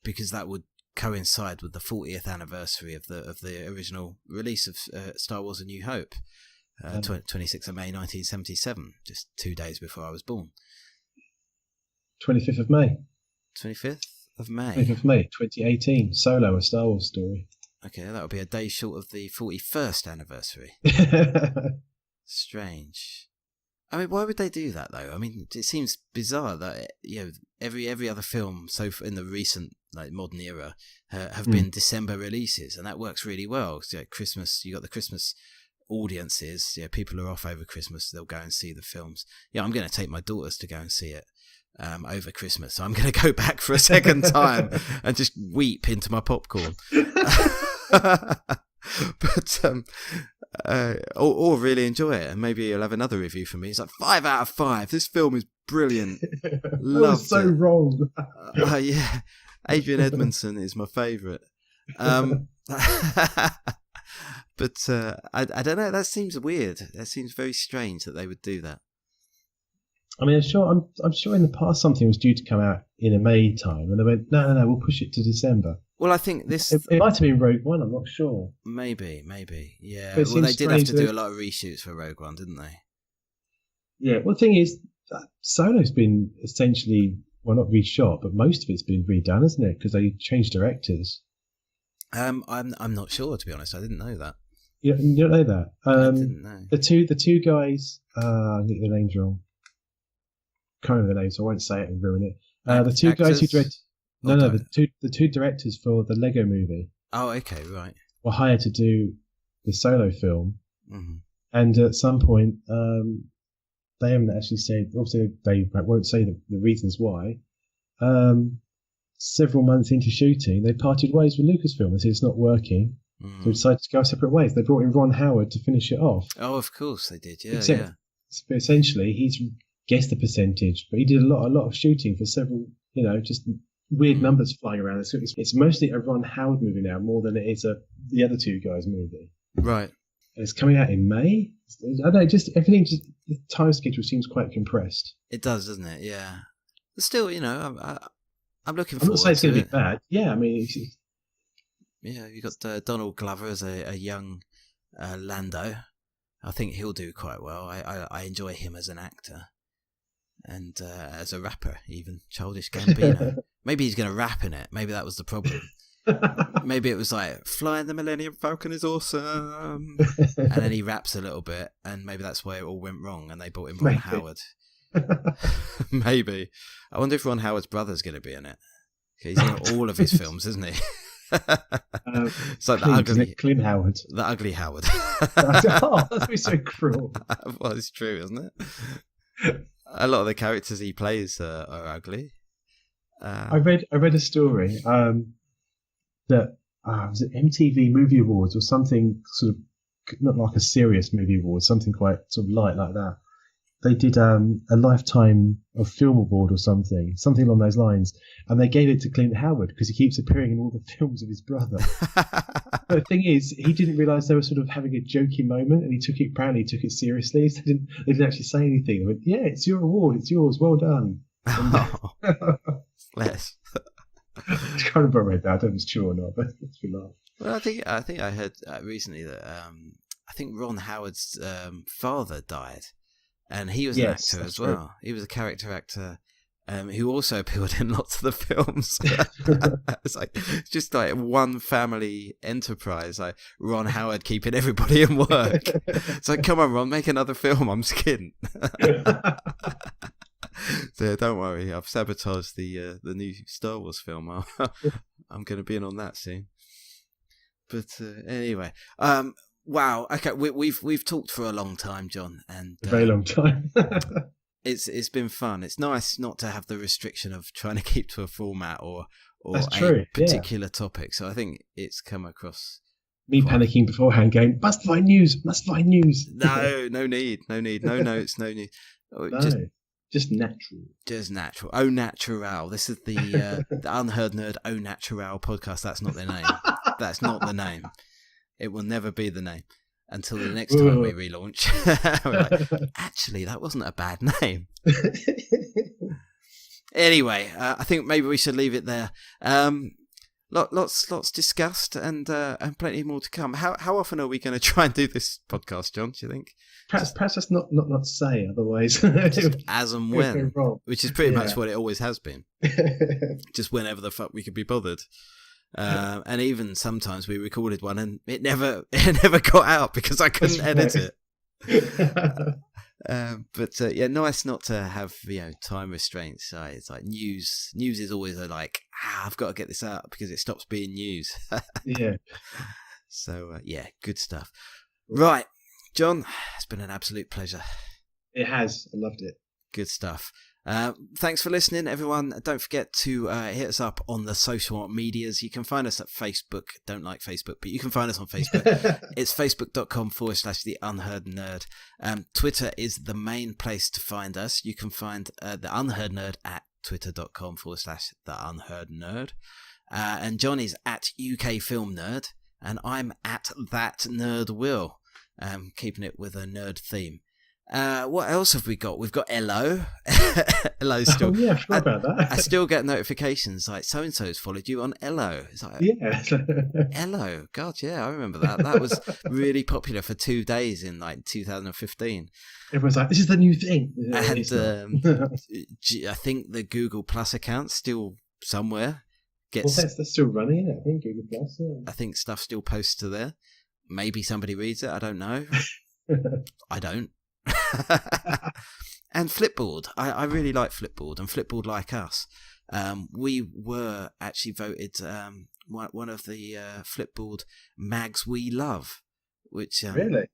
because that would coincide with the 40th anniversary of the original release of Star Wars: A New Hope, 26th of May 1977, just 2 days before I was born. 25th of May. 25th of May. 25th of May, 2018. Solo, a Star Wars story. Okay, that would be a day short of the 41st anniversary. Strange. I mean, why would they do that though? I mean, it seems bizarre that every other film in the recent modern era have been December releases, and that works really well. So, Christmas, you got the Christmas audiences. People are off over Christmas; they'll go and see the films. I'm going to take my daughters to go and see it over Christmas. So I'm going to go back for a second time and just weep into my popcorn. But or really enjoy it, and maybe you'll have another review from me. It's like 5 out of 5. This film is brilliant. Loved so it. Wrong. Yeah, Adrian Edmondson is my favourite. But I don't know. That seems weird. That seems very strange that they would do that. I mean, I'm sure in the past something was due to come out in a May time, and they went, no, we'll push it to December. Well, I think this... It might have been Rogue One, I'm not sure. Maybe, yeah. Well, they did have to do a lot of reshoots for Rogue One, didn't they? Yeah, well, the thing is, Solo's been essentially, well, not reshot, but most of it's been redone, isn't it? Because they changed directors. I'm not sure, to be honest. I didn't know that. You don't know that? I didn't know. The two guys, I get their names wrong. Can't remember their names, so I won't say it and ruin it. The two guys who directed... No, the two directors for the Lego movie. Oh, okay, right. Were hired to do the Solo film, mm-hmm. And at some point, they haven't actually said. Obviously, they won't say the reasons why. Several months into shooting, they parted ways with Lucasfilm. They said it's not working, so they decided to go separate ways. They brought in Ron Howard to finish it off. Oh, of course they did. Yeah, But essentially, he's guessed the percentage, but he did a lot of shooting for several. Just weird numbers flying around. It's mostly a Ron Howard movie now, more than it is the other two guys' movie. Right. And it's coming out in May. I don't know, everything, the time schedule seems quite compressed. It does, doesn't it? Yeah. But still, I'm looking forward to it. I'm not saying it's going to be bad. Yeah, I mean... Yeah, you got Donald Glover as a young Lando. I think he'll do quite well. I enjoy him as an actor. And as a rapper, even. Childish Gambino. Maybe he's going to rap in it. Maybe that was the problem. Maybe it was like, flying the Millennium Falcon is awesome. And then he raps a little bit, and maybe that's where it all went wrong, and they brought in Ron Howard. Maybe. I wonder if Ron Howard's brother's going to be in it. He's in all of his films, isn't he? It's like Clint Howard. The ugly Howard. Oh, that'd be so cruel. Well, it's true, isn't it? A lot of the characters he plays are ugly. I read a story that was it MTV Movie Awards or something, sort of not like a serious movie award, something quite sort of light like that. They did a Lifetime of Film Award or something along those lines, and they gave it to Clint Howard because he keeps appearing in all the films of his brother. But the thing is, he didn't realise they were sort of having a joking moment, and he took it seriously. So they didn't actually say anything. They went, "Yeah, it's your award. It's yours. Well done." Oh, bless. I can't remember I read that. I don't know if it's true or not, but it's been laugh. Well, I think I heard recently that I think Ron Howard's father died, and he was an actor as well. Right. He was a character actor who also appeared in lots of the films. It's just like one family enterprise. Like Ron Howard keeping everybody in work. It's like, come on, Ron, make another film. I'm skint. So don't worry, I've sabotaged the new Star Wars film. I'm going to be in on that soon. But anyway, wow. Okay, we've talked for a long time, John, and a very long time. It's been fun. It's nice not to have the restriction of trying to keep to a format or a particular topic. So I think it's come across. Me panicking beforehand, going, must find news. No need. No notes, no news. No. Just natural. Just natural. Au natural. This is the Unheard Nerd Au natural podcast. That's not their name. That's not the name. It will never be the name until the next time we relaunch. We're like, actually, that wasn't a bad name. Anyway, I think maybe we should leave it there. Lots discussed and plenty more to come. How often are we going to try and do this podcast, John? Do you think? Perhaps that's not say, otherwise. Just as and when, which is pretty much what it always has been. Just whenever the fuck we could be bothered. And even sometimes we recorded one and it never got out because I couldn't edit it. But nice not to have time restraints. So it's like news is always like I've got to get this out because it stops being news. Yeah. So good stuff. Right, John, it's been an absolute pleasure. It has. I loved it. Good stuff. Thanks for listening, everyone. Don't forget to hit us up on the social medias. You can find us at Facebook. Don't like Facebook, but you can find us on Facebook. It's facebook.com/The Unheard Nerd. Twitter is the main place to find us. You can find The Unheard Nerd at twitter.com/The Unheard Nerd. And John is at UK Film Nerd, and I'm at That Nerd Will, keeping it with a nerd theme. What else have we got? We've got Hello. Hello still. Oh, yeah, I forgot about that. I still get notifications like so-and-so's followed you on Hello. It's like, Hello. God, yeah, I remember that. That was really popular for 2 days in like 2015. Everyone's like, this is the new thing. And I think the Google Plus account still somewhere gets... Well, that's still running, I think, Google Plus. Yeah. I think stuff still posts to there. Maybe somebody reads it. I don't know. I don't. And Flipboard. I really like Flipboard, and Flipboard like us. We were actually voted one of the Flipboard mags we love, which really,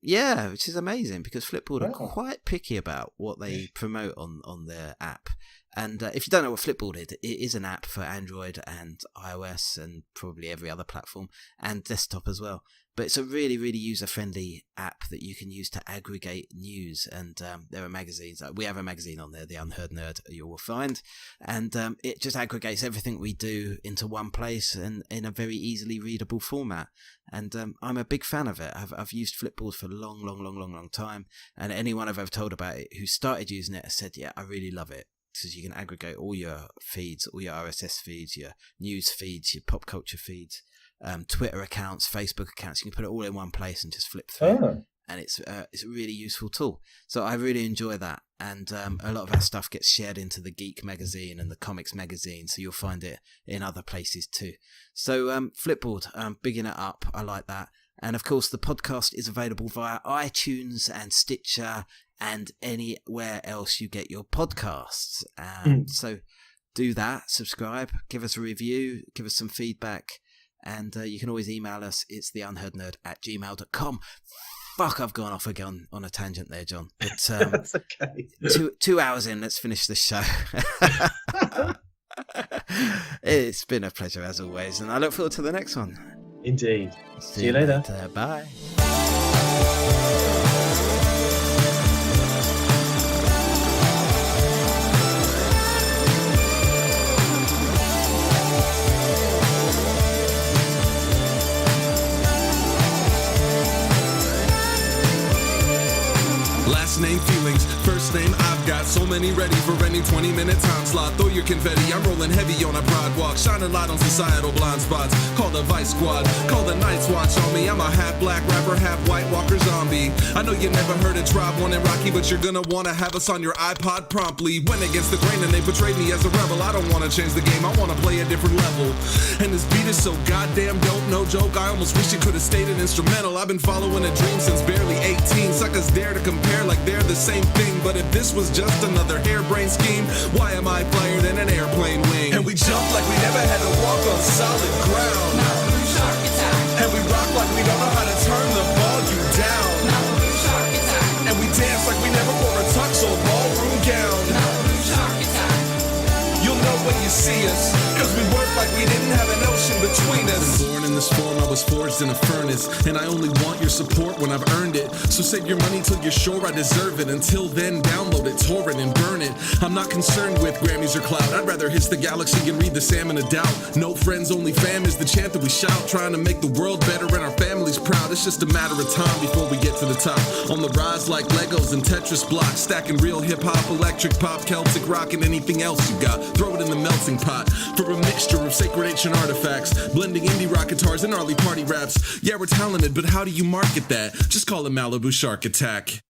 which is amazing because Flipboard are quite picky about what they promote on their app. And if you don't know what Flipboard is, it is an app for Android and iOS and probably every other platform and desktop as well. But it's a really, really user-friendly app that you can use to aggregate news. And there are magazines. We have a magazine on there, The Unheard Nerd, you will find. And it just aggregates everything we do into one place and in a very easily readable format. And I'm a big fan of it. I've used Flipboard for a long time. And anyone I've ever told about it who started using it has said, yeah, I really love it. Because you can aggregate all your feeds, all your RSS feeds, your news feeds, your pop culture feeds, Twitter accounts, Facebook accounts. You can put it all in one place and just flip through. And it's a really useful tool. So I really enjoy that. And a lot of our stuff gets shared into the Geek magazine and the Comics magazine, so you'll find it in other places too. So Flipboard, bigging it up. I like that. And of course, the podcast is available via iTunes and Stitcher and anywhere else you get your podcasts. So do that, subscribe, give us a review, give us some feedback, and you can always email us. It's theunheardnerd@gmail.com. Fuck, I've gone off again on a tangent there, John. But that's okay. 2 hours in, let's finish this show. It's been a pleasure as always, and I look forward to the next one. Indeed. See you later. Bye. last name feelings. First name I've got so many ready for any 20-minute time slot. Throw your confetti, I'm rolling heavy on a broad walk, shining light on societal blind spots. Call the Vice Squad, call the Night's Watch on me. I'm a half black rapper, half white walker zombie. I know you never heard of Tribe One and Rocky, but you're gonna wanna have us on your iPod promptly. Went against the grain and they portrayed me as a rebel. I don't wanna change the game, I wanna play a different level. And this beat is so goddamn dope, no joke. I almost wish it could have stayed an instrumental. I've been following a dream since barely 18. Suckers dare to compare like they're the same thing. But if this was just another harebrained scheme, why am I flyer than an airplane wing? And we jump like we never had to walk on solid ground. Shark attack. And we rock like we don't know how to turn the volume down. Shark attack. And we dance like we never wore a tux or ballroom gown. Shark attack. You'll know when you see us, cause we work like we didn't have an ocean between us. Born in this form, I was forged in a furnace, and I only want your support when I've earned it. So save your money till you're sure I deserve it. Until then, download it, torrent, and burn it. I'm not concerned with Grammys or clout. I'd rather hiss the galaxy and read the salmon of doubt. No friends, only fam is the chant that we shout. Trying to make the world better and our families proud. It's just a matter of time before we get to the top. On the rise like Legos and Tetris blocks, stacking real hip-hop, electric pop, Celtic rock, and anything else you got. Throw it in the melting pot for a mixture of sacred ancient artifacts, blending indie rock guitars and gnarly party raps. Yeah, we're talented, but how do you market that? Just call it Malibu Shark Attack.